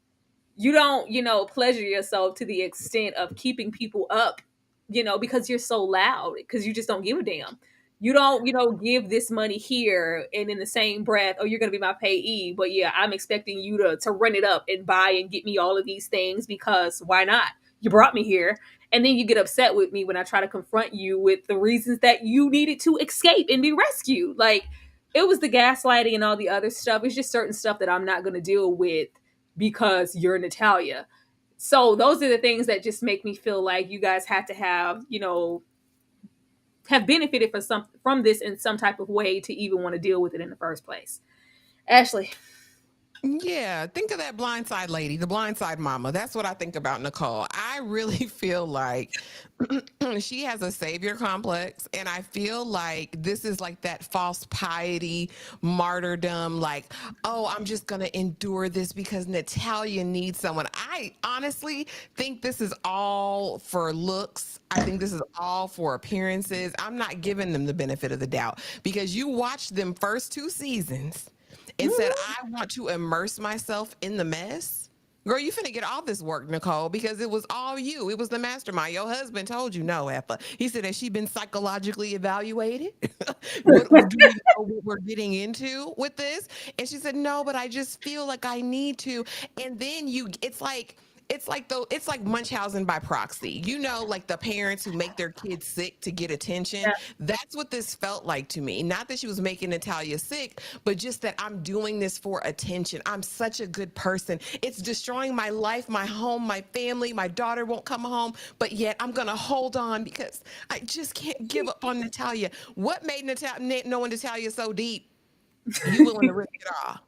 You don't, pleasure yourself to the extent of keeping people up, because you're so loud, because you just don't give a damn. You don't, give this money here and in the same breath, oh, you're going to be my payee. But yeah, I'm expecting you to run it up and buy and get me all of these things because why not? You brought me here. And then you get upset with me when I try to confront you with the reasons that you needed to escape and be rescued. Like, it was the gaslighting and all the other stuff. It's just certain stuff that I'm not going to deal with because you're Natalia. So those are the things that just make me feel like you guys had to have, have benefited from this in some type of way to even want to deal with it in the first place. Ashley. Yeah, think of that blindside lady, the blindside mama. That's what I think about Nicole. I really feel like she has a savior complex, and I feel like this is like that false piety, martyrdom, like, oh, I'm just going to endure this because Natalia needs someone. I honestly think this is all for looks. I think this is all for appearances. I'm not giving them the benefit of the doubt because you watched them first 2 seasons and said, I want to immerse myself in the mess. Girl, you finna get all this work, Nicole, because it was all you. It was the mastermind. Your husband told you no, Effa. He said, has she been psychologically evaluated? Do we know what we're getting into with this? And she said, no, but I just feel like I need to. And then it's like Munchausen by proxy. Like the parents who make their kids sick to get attention. Yeah. That's what this felt like to me. Not that she was making Natalia sick, but just that I'm doing this for attention. I'm such a good person. It's destroying my life, my home, my family. My daughter won't come home, but yet I'm going to hold on because I just can't give up on Natalia. What made knowing Natalia so deep? You willing to risk it all.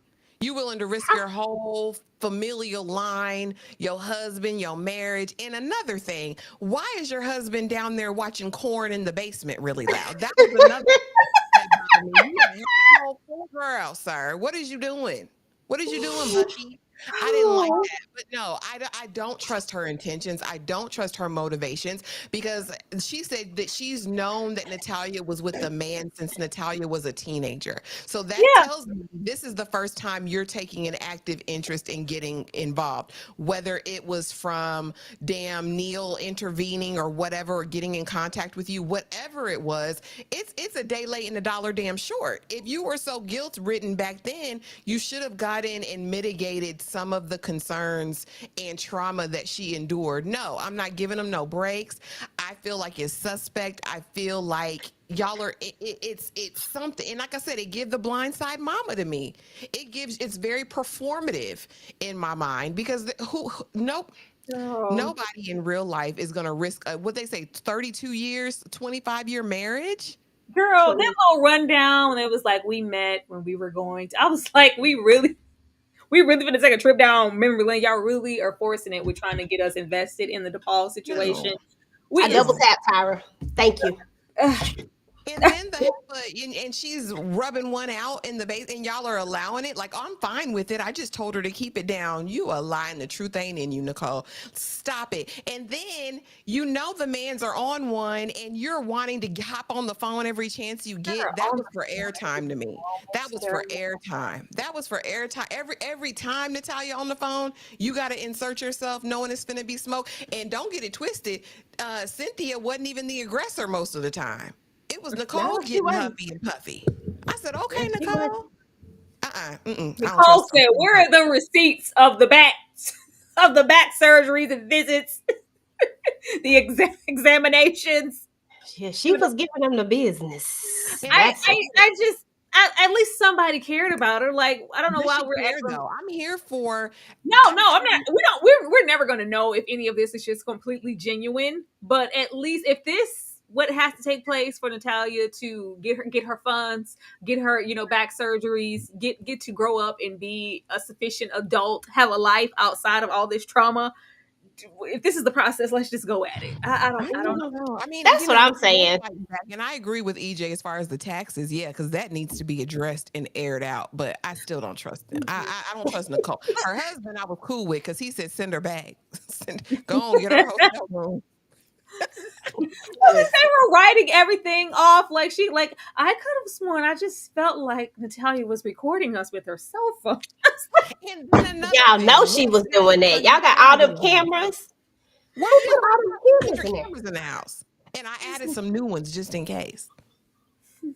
You willing to risk your whole familial line, your husband, your marriage. And another thing, why is your husband down there watching corn in the basement really loud? That was another that bothered me. You have a whole full girl, sir. What is you doing? What is you doing, Bucky? I didn't like that. But no, I don't trust her intentions. I don't trust her motivations because she said that she's known that Natalia was with the man since Natalia was a teenager. So that Yeah. tells me this is the first time you're taking an active interest in getting involved, whether it was from damn Neil intervening or whatever, or getting in contact with you, whatever it was, it's a day late and a dollar damn short. If you were so guilt ridden back then, you should have got in and mitigated some of the concerns and trauma that she endured. No, I'm not giving them no breaks. I feel like it's suspect. I feel like y'all are it's something, and like I said, it gives the blindside mama to me. It's very performative in my mind because nope. Oh. Nobody in real life is going to risk what they say 32 years, 25-year marriage. Girl, that little rundown when it was like we met when we were going to, I was like, we really gonna take a trip down memory lane. Y'all really are forcing it. We're trying to get us invested in the DePaul situation. No, We I double no. tap, Tyra. Thank you. And then the and she's rubbing one out in the base, and y'all are allowing it. Like, I'm fine with it. I just told her to keep it down. You are lying. The truth ain't in you, Nicole. Stop it. And then the mans are on one, and you're wanting to hop on the phone every chance you get. That was for airtime to me. That was for airtime. That was for airtime. Every time, Natalia, on the phone, you got to insert yourself, knowing it's finna be smoke. And don't get it twisted. Cynthia wasn't even the aggressor most of the time. It was Nicole No, she getting wasn't. huffy and puffy. I said, okay, Yes, she wasn't. Nicole. I don't Nicole trust said, her. "Where are the receipts of the back of the back surgeries and visits, the examinations?" Yeah, she was giving them the business. And That's it. I just at least somebody cared about her. Like, I don't know does why she we're care acting. though? I'm here for. No, I'm no, I'm not. here. We don't. We're never gonna know if any of this is just completely genuine. But at least if this what has to take place for Natalia to get her funds, get her back surgeries, get to grow up and be a sufficient adult, have a life outside of all this trauma. If this is the process, let's just go at it. I don't know. know. I mean, That's what I'm saying. fighting back, and I agree with EJ as far as the taxes. Yeah, because that needs to be addressed and aired out. But I still don't trust them. I don't trust Nicole. Her husband, I was cool with because he said send her back. Go on, get her a hotel room. Because they were writing everything off like I could have sworn I just felt like Natalia was recording us with her cell phone. And then another Y'all thing, know she what was happened doing that. when the Y'all got all cameras them in the house? cameras. Why Who you put all them have cameras in 100 there? cameras in the house? And I added some new ones just in case.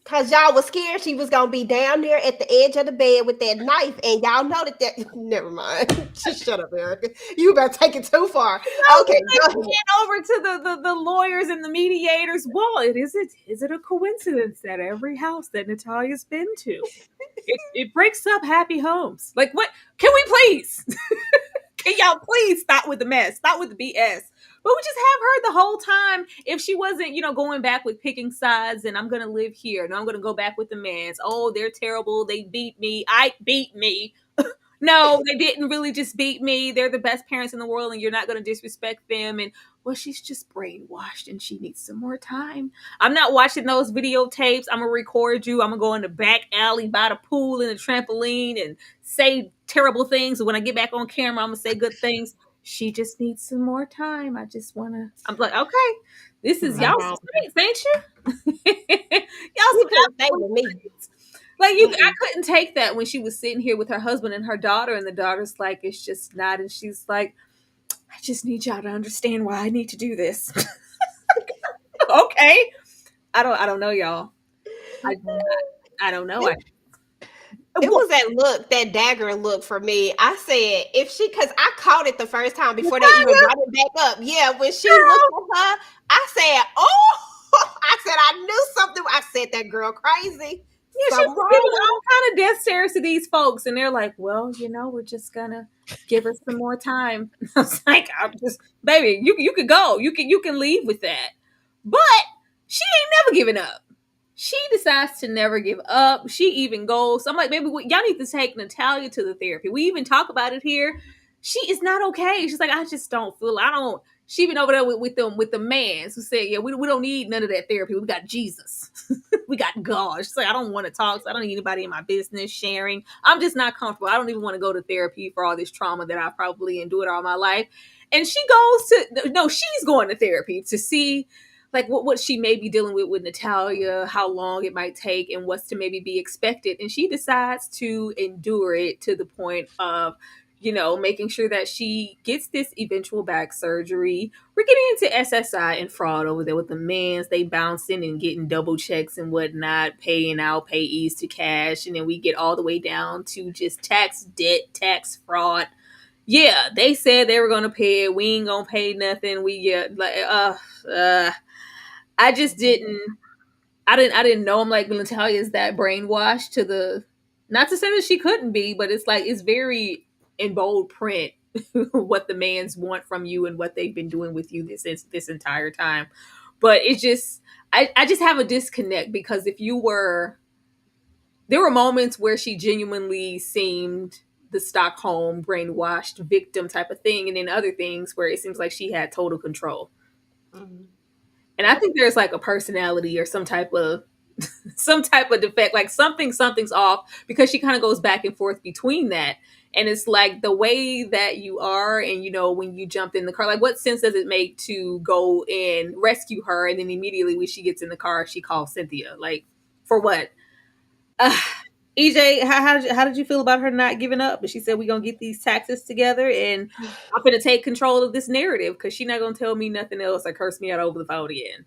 Cause y'all was scared she was gonna be down there at the edge of the bed with that knife, and y'all know that. Never mind. Just shut up, Erica. You better take it too far. No, Okay, we go like ahead. ran over to the lawyers and the mediators. Well, is it a coincidence that every house that Natalia's been to, it breaks up happy homes? Like, what? Can we please? Can y'all please stop with the mess? Stop with the BS. But we just have her the whole time. If she wasn't, going back with picking sides and I'm gonna live here, no, I'm gonna go back with the mans. Oh, they're terrible. They beat me. I beat me. No, they didn't really just beat me. They're the best parents in the world, and you're not going to disrespect them. And well, she's just brainwashed, and she needs some more time. I'm not watching those videotapes. I'm gonna record you. I'm gonna go in the back alley by the pool and the trampoline and say terrible things. And when I get back on camera, I'm gonna say good things. She just needs some more time. I just wanna. I'm like, okay, this is y'all Uh-huh. some saints, ain't you? Y'all You some can't say absolute with me. saints. Like I Mm-mm. couldn't take that when she was sitting here with her husband and her daughter, and the daughter's like, "It's just not," and she's like, "I just need y'all to understand why I need to do this." Okay, I don't know, y'all. I I don't know. It, it What? was that look, that dagger look for me. I said, if she, because I caught it the first time before they even Natalia, brought it back up. Yeah, when she looked girl. at her, I said, oh, I said, I knew something. I said, that girl crazy. Yeah, she Something was giving wrong. all kind of death stares to these folks, and they're like, "Well, we're just gonna give her some more time." I was like, "I'm just, baby, you could go, you can leave with that," but she ain't never giving up. She decides to never give up. She even goes. I'm like, baby, y'all need to take Natalia to the therapy. We even talk about it here. She is not okay. She's like, I just don't feel. I don't. She been over there with the mans who said, yeah, we don't need none of that therapy. We got Jesus. We got God. She's like, I don't want to talk. So I don't need anybody in my business sharing. I'm just not comfortable. I don't even want to go to therapy for all this trauma that I've probably endured all my life. And she goes to no, she's going to therapy to see like what she may be dealing with Natalia, how long it might take, and what's to maybe be expected. And she decides to endure it to the point of, making sure that she gets this eventual back surgery. We're getting into SSI and fraud over there with the mans. They bouncing and getting double checks and whatnot, paying out payees to cash. And then we get all the way down to just tax debt, tax fraud. Yeah, they said they were going to pay it. We ain't going to pay nothing. We get like, I just didn't. I didn't know. I'm like, Natalia is that brainwashed to the. Not to say that she couldn't be, but it's like it's very in bold print what the mans want from you and what they've been doing with you this entire time. But it just, I just have a disconnect because if you were, there were moments where she genuinely seemed the Stockholm brainwashed victim type of thing, and then other things where it seems like she had total control. Mhm. And I think there's like a personality or some type of some type of defect, like something's off, because she kind of goes back and forth between that. And it's like the way that you are, and when you jumped in the car, like what sense does it make to go and rescue her, and then immediately when she gets in the car she calls Cynthia, like, for what? uh, EJ, how did you feel about her not giving up? But she said, we're gonna get these taxes together, and I'm gonna take control of this narrative, because she's not gonna tell me nothing else or curse me out over the phone again.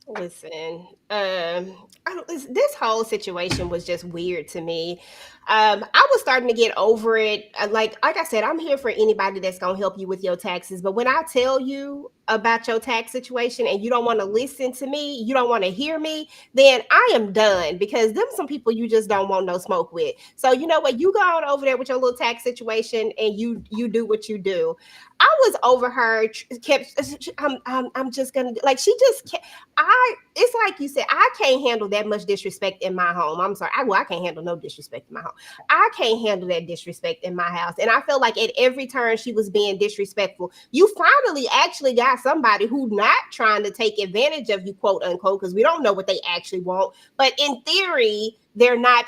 Listen, I don't, this whole situation was just weird to me. I was starting to get over it. Like I said, I'm here for anybody that's gonna help you with your taxes. But when I tell you about your tax situation and you don't want to listen to me, you don't want to hear me, then I am done, because them some people you just don't want no smoke with. So you know what? You go on over there with your little tax situation and you do what you do. I was over her. Kept. I'm just gonna, like, she just kept. It's like you said, I can't handle that much disrespect in my home. I'm sorry. I can't handle no disrespect in my home. I can't handle that disrespect in my house. And I felt like at every turn she was being disrespectful. You finally actually got somebody who not trying to take advantage of you, quote unquote, because we don't know what they actually want. But in theory, they're not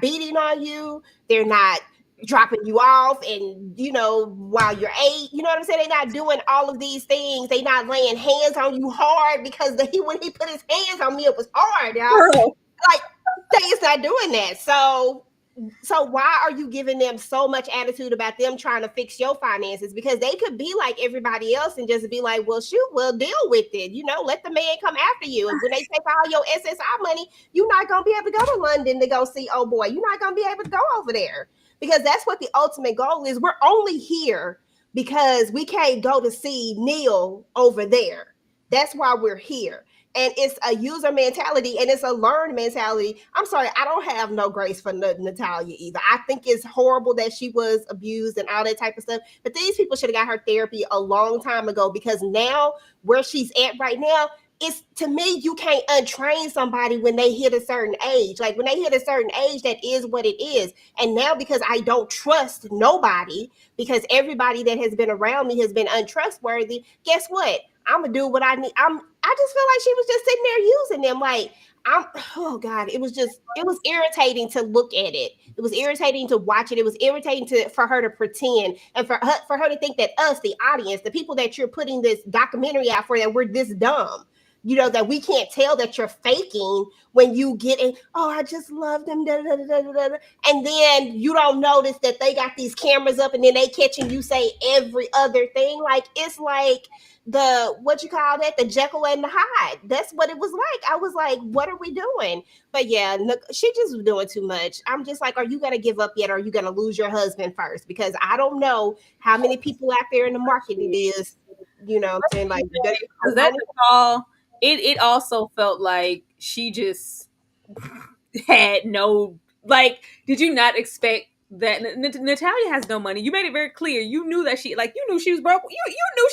beating on you. They're not dropping you off, and while you're 8, you know what I'm saying, they're not doing all of these things. They not laying hands on you hard, because when he put his hands on me, it was hard, y'all. Girl. Like, they is not doing that. So why are you giving them so much attitude about them trying to fix your finances? Because they could be like everybody else and just be like, well, shoot, we'll deal with it. Let the man come after you. And when they take all your SSI money, you're not going to be able to go to London to go see, oh boy, you're not going to be able to go over there, because that's what the ultimate goal is. We're only here because we can't go to see Neil over there. That's why we're here. And it's a user mentality, and it's a learned mentality. I'm sorry, I don't have no grace for Natalia either. I think it's horrible that she was abused and all that type of stuff. But these people should have got her therapy a long time ago, because now where she's at right now, it's, to me, you can't untrain somebody when they hit a certain age. Like, when they hit a certain age, that is what it is. And now, because I don't trust nobody, because everybody that has been around me has been untrustworthy, guess what? I'm gonna do what I need. I just feel like she was just sitting there using them. Like, oh God, it was irritating to look at it. It was irritating to watch it. It was irritating for her to pretend, and for her to think that us, the audience, the people that you're putting this documentary out for, that we're this dumb. That we can't tell that you're faking when you get in, oh, I just love them, da, da, da, da, da, and then you don't notice that they got these cameras up, and then they catching you say every other thing. Like, it's like the, what you call that, the Jekyll and the Hyde. That's what it was like. I was like, what are we doing? But yeah, she just was doing too much. I'm just like, are you gonna give up yet, or are you gonna lose your husband first? Because I don't know how many people out there in the market it is. What I'm saying? Like, That all, it also felt like she just had no, like, did you not expect that Natalia has no money? You made it very clear. You knew that she, like, you knew she was broke. You knew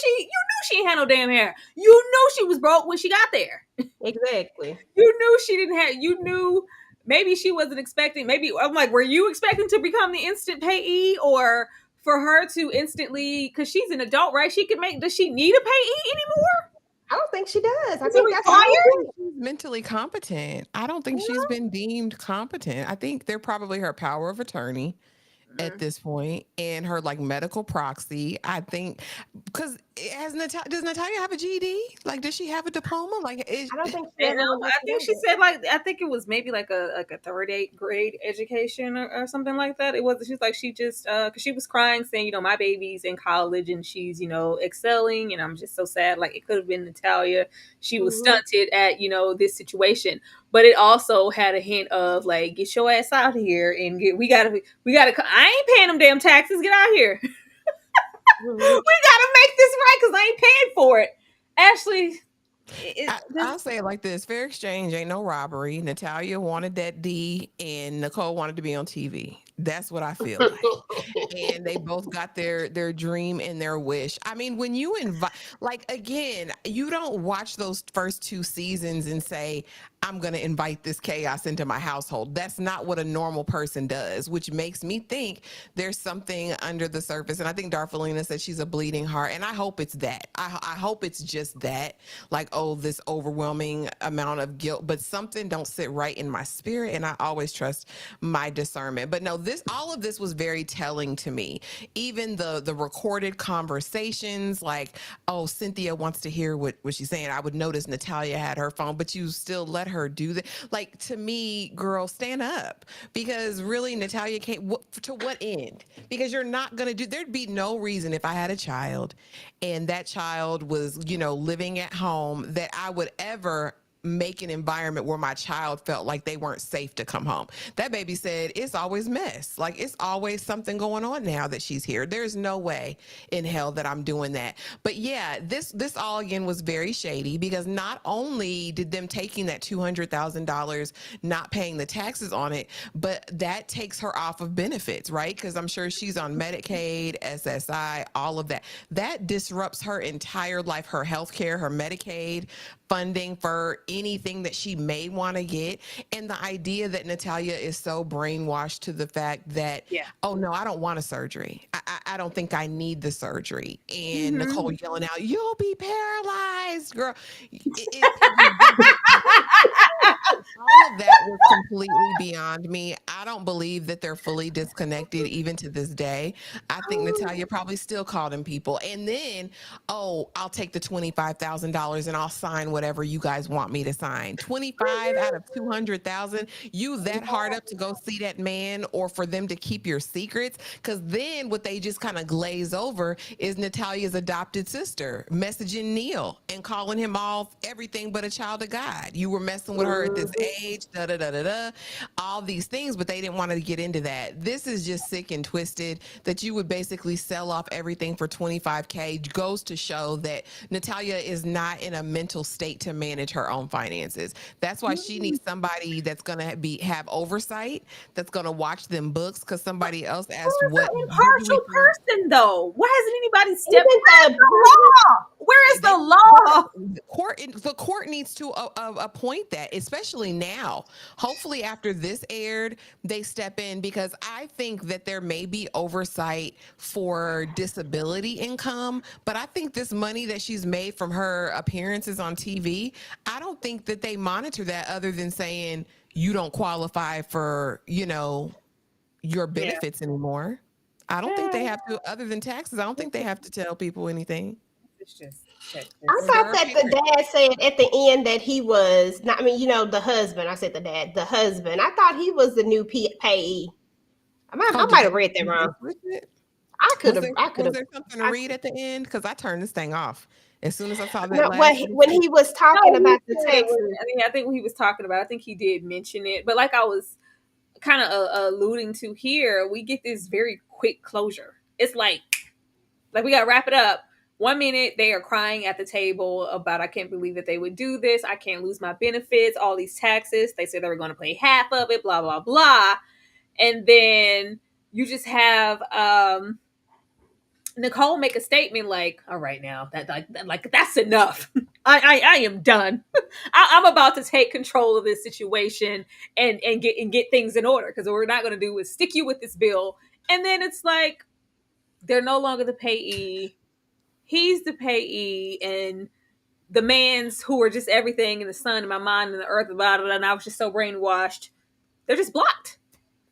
she had no damn hair. You knew she was broke when she got there. Exactly. You knew she didn't have, you knew maybe she wasn't expecting, maybe, I'm like, were you expecting to become the instant payee, or for her to instantly, because she's an adult, right? She could make, does she need a payee anymore? I don't think she does. I Is it think that's required? She's mentally competent. I don't think she's been deemed competent. I think they're probably her power of attorney at this point, and her like medical proxy. I think, because does Natalia have a GED? Like, does she have a diploma? Like, I don't think she You ever know, went I to think she London. said, like, I think it was maybe like a third grade education, or something like that. It was, she's like, she just because she was crying, saying, my baby's in college and she's excelling, and I'm just so sad. Like, it could have been Natalia. She was Mhm. stunted at this situation, but it also had a hint of, like, get your ass out here and we gotta. I ain't paying them damn taxes. Get out here. Mhm. We gotta make this right, because I ain't paying for it. Ashley, I'll say it like this: fair exchange ain't no robbery. Natalia wanted that D, and Nicole wanted to be on TV. That's what I feel like. And they both got their dream and their wish. I mean, when you invite, like, again, you don't watch those first two seasons and say, I'm going to invite this chaos into my household. That's not what a normal person does, which makes me think there's something under the surface. And I think Darfalina said she's a bleeding heart. And I hope it's that. I hope it's just that, like, oh, this overwhelming amount of guilt, but something don't sit right in my spirit. And I always trust my discernment. But no, all of this was very telling to me. Even the recorded conversations, like, oh, Cynthia wants to hear what she's saying. I would notice Natalia had her phone, but you still let her do that. Like, to me, girl, stand up, because really, Natalia can't. To what end? Because you're not gonna do. There'd be no reason if I had a child, and that child was, living at home, that I would ever make an environment where my child felt like they weren't safe to come home. That baby said, it's always mess. Like, it's always something going on now that she's here. There's no way in hell that I'm doing that. But yeah, this all again was very shady, because not only did them taking that $200,000, not paying the taxes on it, but that takes her off of benefits, right? Because I'm sure she's on Medicaid, SSI, all of that. That disrupts her entire life, her health care, her Medicaid funding for anything that she may want to get. And the idea that Natalia is so brainwashed to the fact that, Yeah. oh no, I don't want a surgery. I don't think I need the surgery. And Mhm. Nicole yelling out, you'll be paralyzed, girl. It all of that was completely beyond me. I don't believe that they're fully disconnected even to this day. I think Natalia probably still called them people. And then, oh, I'll take the $25,000 and I'll sign whatever you guys want me to sign. 25 out of 200,000. You that hard up to go see that man, or for them to keep your secrets? Because then what they just kind of glaze over is Natalia's adopted sister messaging Neil and calling him all everything but a child of God. You were messing with her at this age, da da da da da, all these things, but they didn't want to get into that. This is just sick and twisted, that you would basically sell off everything for 25K. Goes to show that Natalia is not in a mental state to manage her own finances. That's why she needs somebody that's going to have oversight, that's going to watch them books, because somebody else Who asked, is what the do we impartial think? person, though? Why hasn't anybody stepped? Isn't Where's the the law? Where is They the law? the court needs to appoint that, especially now. Hopefully after this aired, they step in, because I think that there may be oversight for disability income, but I think this money that she's made from her appearances on TV, I don't think that they monitor that, other than saying you don't qualify for, your Yeah. benefits anymore. I don't think they have to, other than taxes. I don't think they have to tell people anything. It's just I There thought are that the people. dad said at the end that he was not. I mean, the husband. I said the dad, the husband. I thought he was the new payee. Oh, I did might they have read that wrong. switch it? I could Was have. there I could was have. there something to I read at the end? Because I turned this thing off as soon as I saw that no. last. When he was talking no, he about the said Texas, I think what he was talking about. I think he did mention it, but like I was kind of alluding to here, we get this very quick closure. It's like we got to wrap it up. 1 minute they are crying at the table about, I can't believe that they would do this. I can't lose my benefits, all these taxes. They said they were going to pay half of it, blah blah blah. And then you just have Nicole make a statement like, "All right, now like that's enough. I am done. I'm about to take control of this situation and get things in order, because what we're not going to do is stick you with this bill." And then it's like they're no longer the payee. He's the payee, and the man's who are just everything in the sun and my mind and the earth, blah, blah, blah, and I was just so brainwashed. They're just blocked.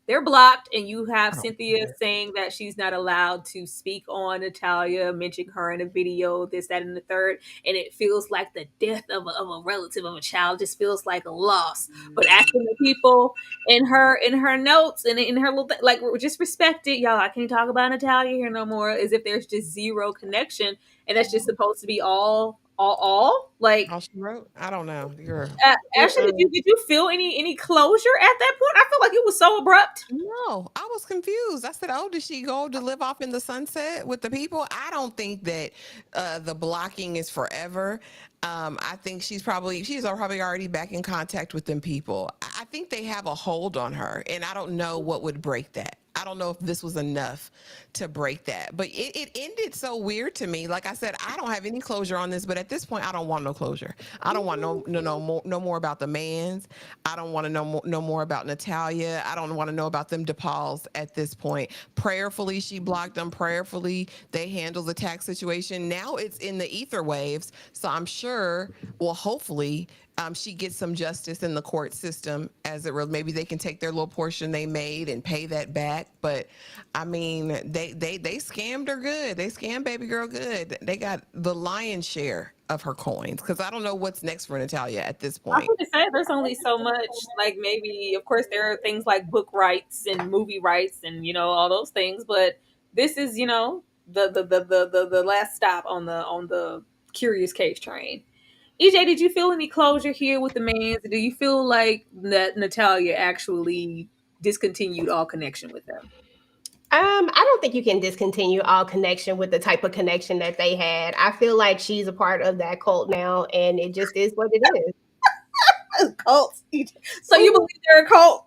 They're blocked, and you have I don't Cynthia get it. saying that she's not allowed to speak on Natalia, mentioning her in a video, this, that, and the third. And it feels like the death of a relative of a child. Just feels like a loss. But asking the people in her notes and in her little like, just respect it, y'all. I can't talk about Natalia here no more. As if there's just zero connection, and that's just supposed to be all like. All she wrote? I don't know. Ashley, did you feel any closure at that point? I feel like it was so abrupt. No, I was confused. I said, "Oh, did she go to live off in the sunset with the people?" I don't think that the blocking is forever. I think she's probably already back in contact with them people. I think they have a hold on her, and I don't know what would break that. I don't know if this was enough to break that, but it ended so weird to me. Like I said, I don't have any closure on this, but at this point, I don't want no closure. I don't want no more about the Mans. I don't want to know no more about Natalia. I don't want to know about them DePauls at this point. Prayerfully, she blocked them. Prayerfully, they handled the tax situation. Now it's in the ether waves, so I'm sure, well, hopefully, she gets some justice in the court system as it maybe they can take their little portion they made and pay that back. But I mean, they scammed her good. They scammed baby girl good. They got the lion's share of her coins, because I don't know what's next for Natalia at this I was point. going to say there's only so much. Like maybe, of course, there are things like book rights and movie rights and all those things. But this is the last stop on the curious case train. EJ, did you feel any closure here with the Mans? Do you feel like that Natalia actually discontinued all connection with them? I don't think you can discontinue all connection with the type of connection that they had. I feel like she's a part of that cult now, and it just is what it is. Cults. So you believe they're a cult?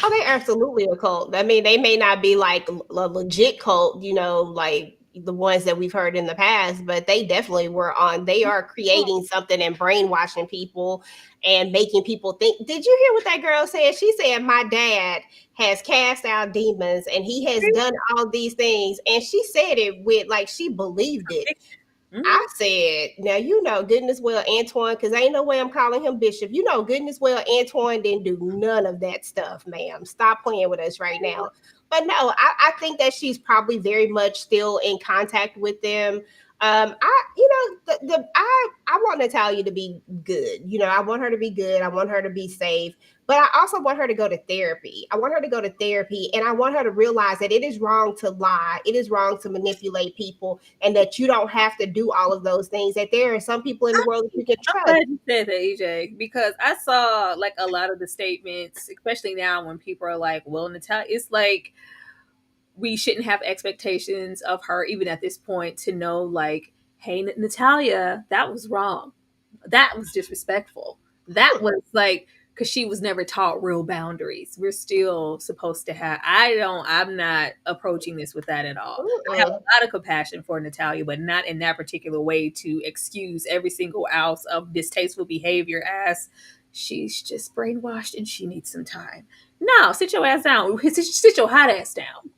Oh, they absolutely a cult. I mean, they may not be like a legit cult, like the ones that we've heard in the past, but they definitely were on. They are creating something and brainwashing people and making people think. Did you hear what that girl said? She said, "My dad has cast out demons and he has done all these things." And she said it with like she believed it. I said, now goodness well Antoine, because ain't no way I'm calling him Bishop. Goodness well Antoine didn't do none of that stuff, ma'am. Stop playing with us right now. But no, I think that she's probably very much still in contact with them. I want Natalia to be good. I want her to be good. I want her to be safe. But I also want her to go to therapy. I want her to go to therapy, and I want her to realize that it is wrong to lie. It is wrong to manipulate people, and that you don't have to do all of those things. That there are some people in the world that you can I'm trust. glad you said that, EJ, because I saw like a lot of the statements, especially now when people are like, well, Natalia, it's like we shouldn't have expectations of her, even at this point, to know, like, hey, Natalia, that was wrong. That was disrespectful. That was like, because she was never taught real boundaries. We're still supposed to have, I'm not approaching this with that at all. I have a lot of compassion for Natalia, but not in that particular way to excuse every single ounce of distasteful behavior as she's just brainwashed and she needs some time. No, sit your ass down. Sit your hot ass down.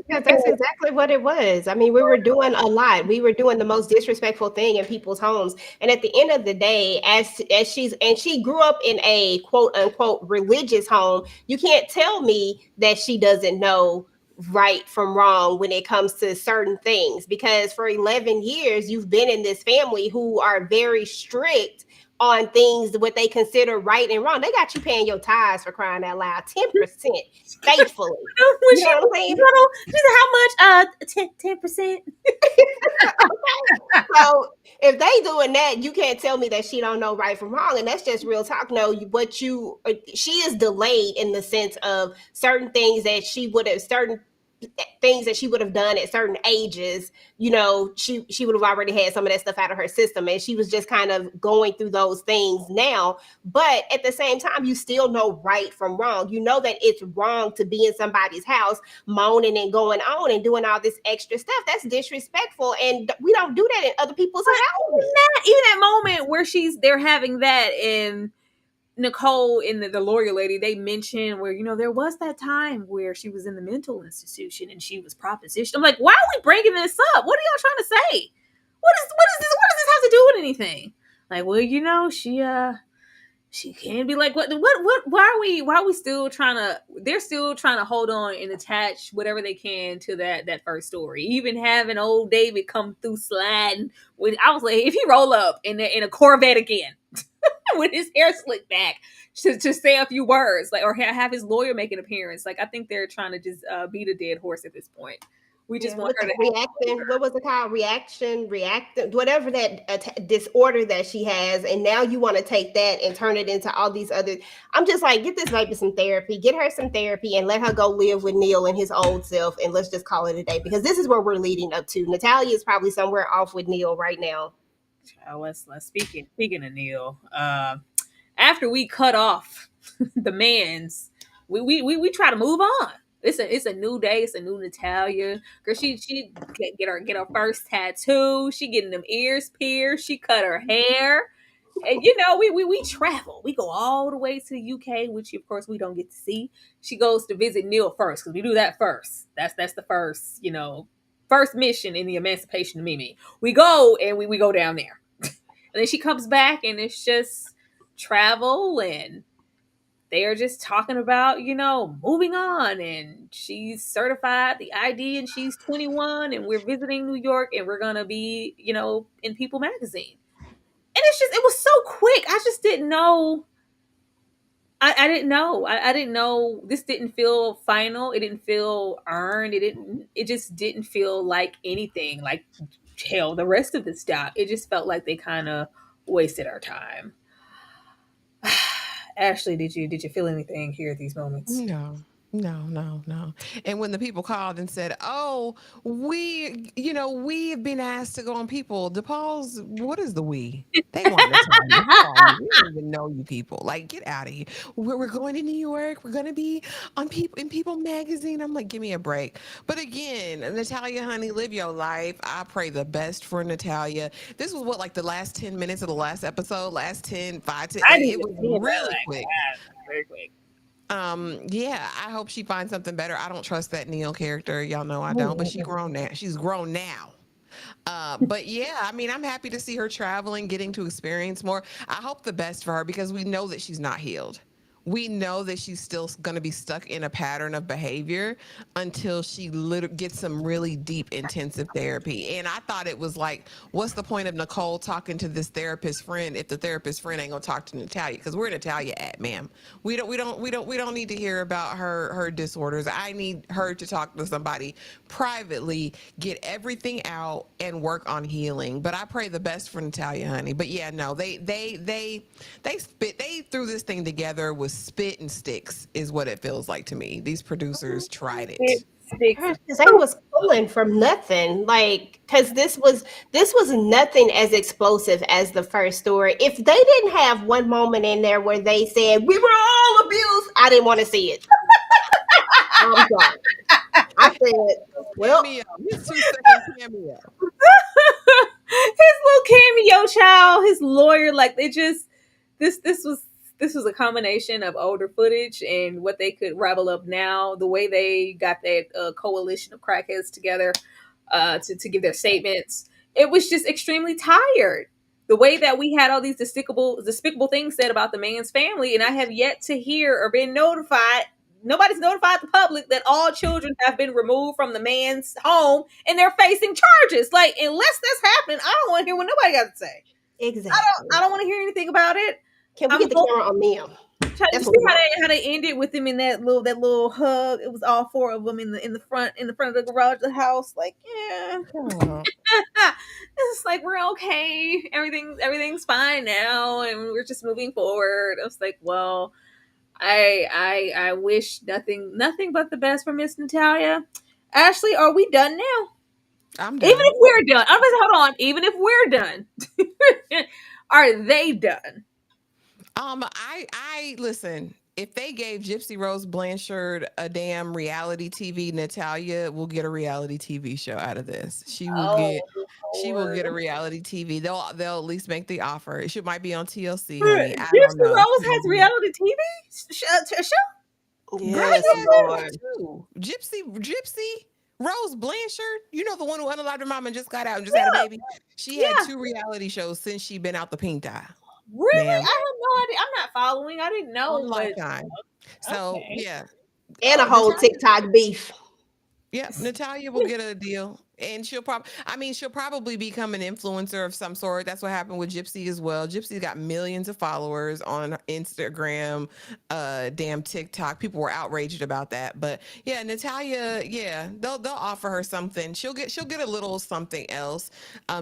Because that's exactly what it was. I mean, we were doing a lot. We were doing the most disrespectful thing in people's homes. And at the end of the day, as she grew up in a quote unquote religious home, you can't tell me that she doesn't know right from wrong when it comes to certain things, because for 11 years you've been in this family who are very strict on things what they consider right and wrong. They got you paying your tithes, for crying out loud, 10% faithfully. When You know what I'm saying? she said how much? 10%. So if they doing that, you can't tell me that she don't know right from wrong, and that's just real talk. No, she is delayed in the sense of certain things that she would have done at certain ages. She would have already had some of that stuff out of her system, and she was just kind of going through those things now. But at the same time, you still know right from wrong. You know that it's wrong to be in somebody's house moaning and going on and doing all this extra stuff. That's disrespectful, and we don't do that in other people's houses. Even that moment where they're having that, and Nicole and the lawyer lady, they mentioned where, there was that time where she was in the mental institution and she was propositioned. I'm like, why are we bringing this up? What are y'all trying to say? What does this have to do with anything? Like, well, she can't be like, why are we still trying to, they're still trying to hold on and attach whatever they can to that first story. Even having old David come through sliding I was like, if he roll up in a Corvette again, with his hair slicked back to say a few words, like, or have his lawyer make an appearance. Like, I think they're trying to just beat a dead horse at this point. We just want her to reaction. What was it called? Reactive, whatever that disorder that she has, and now you want to take that and turn it into all these other. I'm just like, get this baby some therapy, get her some therapy, and let her go live with Neil and his old self, and let's just call it a day, because this is where we're leading up to. Natalia is probably somewhere off with Neil right now. Let's speaking of Neil. After we cut off the Mans, we try to move on. It's a new day. It's a new Natalia. Girl, she get her first tattoo. She getting them ears pierced. She cut her hair. And we travel. We go all the way to the UK, which of course we don't get to see. She goes to visit Neil first because we do that first. That's the first first mission in the emancipation of Mimi. We go and we go down there, and then she comes back and it's just travel, and they are just talking about moving on, and she's certified the ID and she's 21 and we're visiting New York and we're gonna be in People magazine. And it was so quick. I just didn't know. I didn't know. I didn't know. This didn't feel final. It didn't feel earned. It just didn't feel like anything. Like hell, the rest of the stuff. It just felt like they kind of wasted our time. Ashley, did you feel anything here at these moments? No, no. And when the people called and said, "Oh, we have been asked to go on People," DePauls, what is the we? They want Natalia. How are you? We don't even know you people. Like, get out of here. We're going to New York. We're going to be on People magazine. I'm like, give me a break. But again, Natalia, honey, live your life. I pray the best for Natalia. This was what, like the last 10 minutes of the last episode, last 10, 5, 10. I Like, didn't it even was feel that really like quick. that. Very quick. Yeah, I hope she finds something better. I don't trust that Neil character. Y'all know I don't, but she's grown now. She's grown now. But yeah, I mean, I'm happy to see her traveling, getting to experience more. I hope the best for her because we know that she's not healed. We know that she's still going to be stuck in a pattern of behavior until she gets some really deep, intensive therapy. And I thought it was like, what's the point of Nicole talking to this therapist friend if the therapist friend ain't gonna talk to Natalia? Because we're Natalia at, ma'am. We don't need to hear about her disorders. I need her to talk to somebody privately, get everything out, and work on healing. But I pray the best for Natalia, honey. But yeah, no, they threw this thing together with spit and sticks, is what it feels like to me. These producers tried it. It sticks. Because they was pulling from nothing, like because this was nothing as explosive as the first story. If they didn't have one moment in there where they said we were all abused, I didn't want to see it. I'm sorry. I said, well, Cameo, his 2 second cameo. His little cameo child, his lawyer, like they just this was a combination of older footage and what they could ravel up now. The way they got that coalition of crackheads together to give their statements, it was just extremely tired. The way that we had all these despicable things said about the man's family, and I have yet to hear or been notified. Nobody's notified the public that all children have been removed from the man's home and they're facing charges. Like, unless that's happening, I don't want to hear what nobody got to say. exactly. I don't want to hear anything about it. Can we I'm get the camera on me? You That's see what we how they ended with them in that little hug. It was all four of them in the front of the garage of the house. Like, yeah, Oh. it's like we're okay. Everything's fine now, and we're just moving forward. I was like, well, I wish nothing but the best for Miss Natalia. Ashley, are we done now? I'm Even done. if we're done, hold on. Even if we're done, are they done? I listen. If they gave Gypsy Rose Blanchard a damn reality TV, Natalia will get a reality TV show out of this. Oh, She will Lord. get a reality TV. They'll at least make the offer. She might be on TLC, honey. I don't Gypsy know. Rose has reality TV show. Girl, Yes, she has Lord. that too. Gypsy Rose Blanchard. You know the one who unalived her mom and just got out and just had a baby. She had Yeah. 2 reality shows since she been out the pinta. Really? Ma'am. I have no idea. I'm not following. I didn't know, On but Lifetime. So okay. yeah. And a whole Natalia, TikTok beef. yeah, Natalia will get a deal, and she'll probably become an influencer of some sort. That's what happened with Gypsy as well. Gypsy's got millions of followers on Instagram, damn TikTok. People were outraged about that, but yeah, Natalia, yeah, they'll offer her something. She'll get a little something else.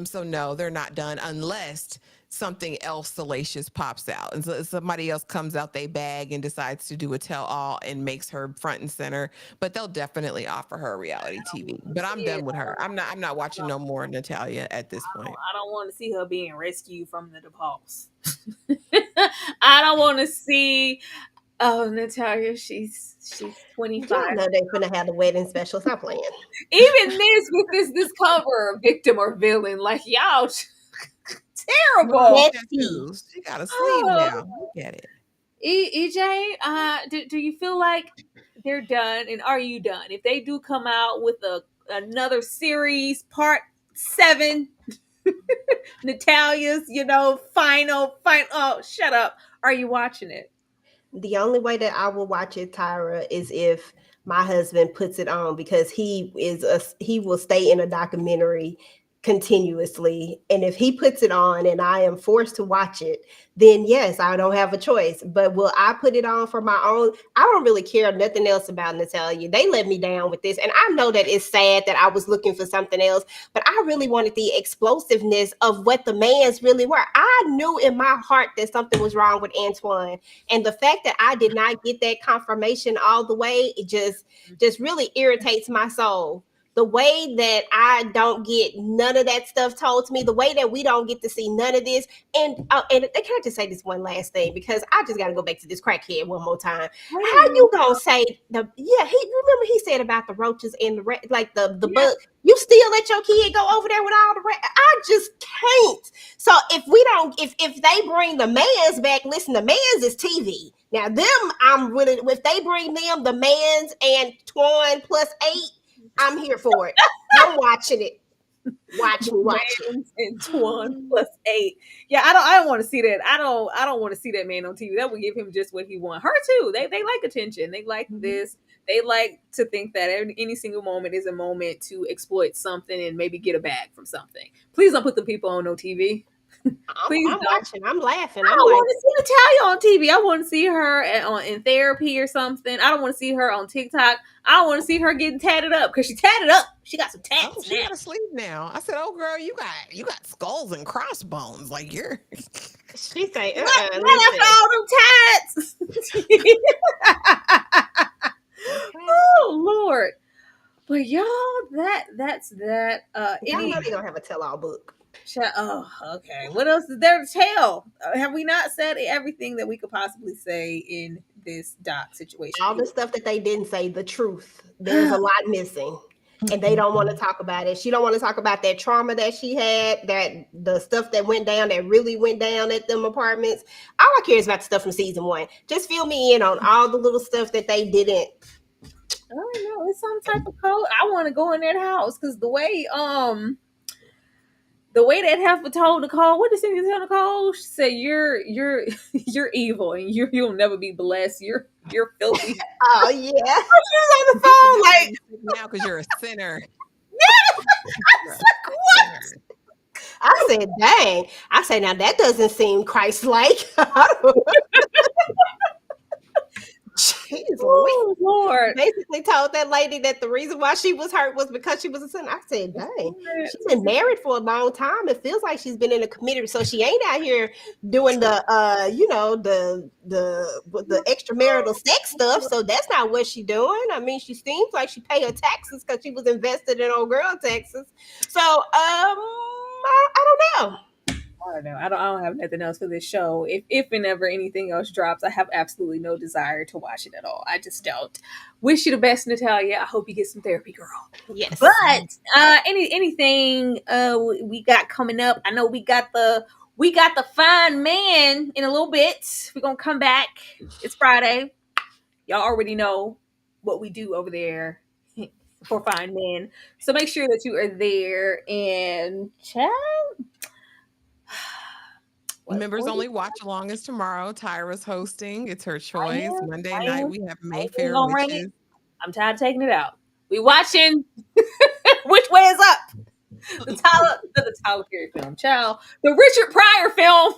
So no, they're not done unless something else salacious pops out and so somebody else comes out they bag and decides to do a tell all and makes her front and center, but they'll definitely offer her reality TV. But I'm Yeah, done with her. I'm not watching no more Natalia at this point. I don't want to see her being rescued from the DePauls. I don't want to see Oh, Natalia, she's Y'all 25. know they finna have the wedding special. Stop playing. Even this with this cover, victim or villain, like y'all Look at those terrible. Messy. tattoos. She got a sleeve Oh, now. Look at it. EJ, do you feel like they're done, and are you done? If they do come out with another series, part 7, Natalia's, final. Oh, shut up. Are you watching it? The only way that I will watch it, Tyra, is if my husband puts it on because he will stay in a documentary continuously. And if he puts it on and I am forced to watch it, then yes, I don't have a choice. But will I put it on for my own? I don't really care nothing else about Natalia. They let me down with this. And I know that it's sad that I was looking for something else, but I really wanted the explosiveness of what the mans really were. I knew in my heart that something was wrong with Antoine. And the fact that I did not get that confirmation all the way, it just really irritates my soul. The way that I don't get none of that stuff told to me, the way that we don't get to see none of this, and can I just say this one last thing because I just got to go back to this crackhead one more time. Wait a How minute. you gonna say he said about the roaches and the Yeah. bug? You still let your kid go over there with all the I just can't. So if we don't, if they bring the mans back, listen, the mans is TV. Now them, I'm really. If they bring them, the mans and Twan plus 8, I'm here for it. I'm watching it. Watch The me watch it. man's and Twan plus 8. Yeah, I don't want to see that. I don't want to see that man on TV. That would give him just what he want. Her too. They like attention. They like this. They like to think that any single moment is a moment to exploit something and maybe get a bag from something. Please don't put the people on no TV. Please I'm don't. watching. I'm laughing. I I'm don't like, want to see Natalia on TV. I want to see her in therapy or something. I don't want to see her on TikTok. I don't want to see her getting tatted up because she tatted up. She got some Oh, tats she now. got a sleeve now. I said, "Oh, girl, you got skulls and crossbones. Like you're." she say, Not listen. after all them tats. Okay. Oh Lord. But y'all, that's that. Y'all Any know they gonna have a tell-all book. oh, okay. What else is there to tell? Have we not said everything that we could possibly say in this doc situation? All the stuff that they didn't say, the truth. There's a lot missing. And they don't want to talk about it. She don't want to talk about that trauma that she had, that the stuff that went down, that really went down at them apartments. All I care is about the stuff from season 1. Just fill me in on all the little stuff that they didn't. I don't know. It's some type of code. I want to go in that house because the way that heifer told Nicole, what did Cindy tell Nicole? She said, "You're you're evil and you'll never be blessed. You're filthy." Oh yeah. She's on the phone like, now because you're a sinner. You're a "What?" sinner. I said, dang. I said, now that doesn't seem Christ-like. Jeez Louise. Oh Lord. Basically told that lady that the reason why she was hurt was because she was a sinner. I said, dang, she's been married for a long time. It feels like she's been in a committed, so she ain't out here doing the the extramarital sex stuff. So that's not what she doing. I mean, she seems like she pay her taxes because she was invested in old girl taxes. So I don't know. I don't know. I don't have nothing else for this show. If and ever anything else drops, I have absolutely no desire to watch it at all. I just don't. Wish you the best, Natalia. I hope you get some therapy, girl. Yes. But anything we got coming up? I know we got the fine man in a little bit. We're gonna come back. It's Friday. Y'all already know what we do over there for fine men. So make sure that you are there and chat. Members only watch along is tomorrow. Tyra's hosting. It's her choice. Monday night we have Mayfair Gonna ring it. Witches. I'm tired of taking it out. We watching which way is up? The Tyler Perry film, child. The Richard Pryor film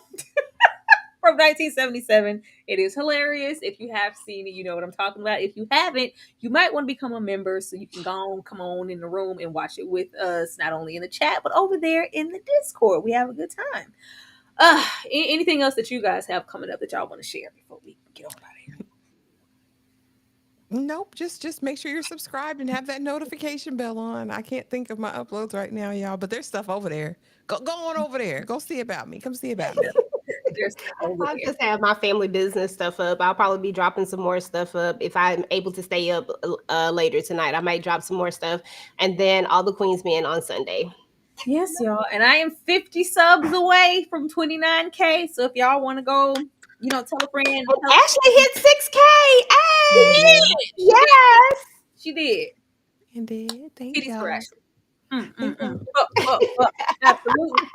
from 1977. It is hilarious. If you have seen it, you know what I'm talking about. If you haven't, you might want to become a member so you can come on in the room and watch it with us, not only in the chat, but over there in the Discord. We have a good time. Anything else that you guys have coming up that y'all want to share before we get on out of here? Nope, just make sure you're subscribed and have that notification bell on. I can't think of my uploads right now, y'all, but there's stuff over there. Go on over there. Go see about me. Come see about me. There's over I'll there. just have my family business stuff up. I'll probably be dropping some more stuff up if I'm able to stay up later tonight. I might drop some more stuff, and then all the Queens men on Sunday. Yes, y'all. And I am 50 subs away from 29K. So if y'all want to go, tell a friend. And Ashley hit 6K. She Hey, did. She did. yes. She did. Indeed. Thank Titties for y'all. Ashley. Thank y'all. Absolutely.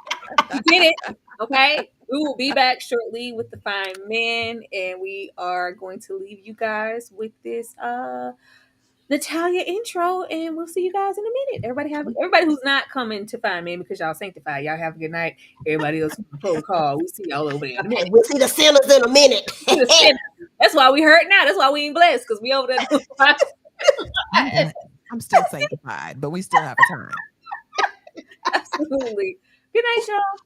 You did it. Okay. We will be back shortly with the fine men, and we are going to leave you guys with this Natalia intro, and we'll see you guys in a minute. Everybody who's not coming to find men because y'all sanctified. Y'all have a good night. Everybody else on the protocol. We see y'all over there in a Okay, minute. we'll see the sinners in a minute. That's why we hurt now. That's why we ain't blessed, because we over there doing I'm still sanctified, but we still have a time. Absolutely. Good night, y'all.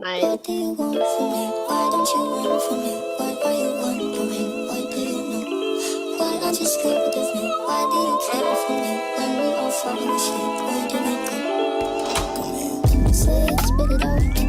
Nice. What do you want from me? Why don't you run from me? What are you wondering? What do you know? Why aren't you scared of me? Why do you care for me? When we all falling asleep, where do we go? Come here, say it, spit it out.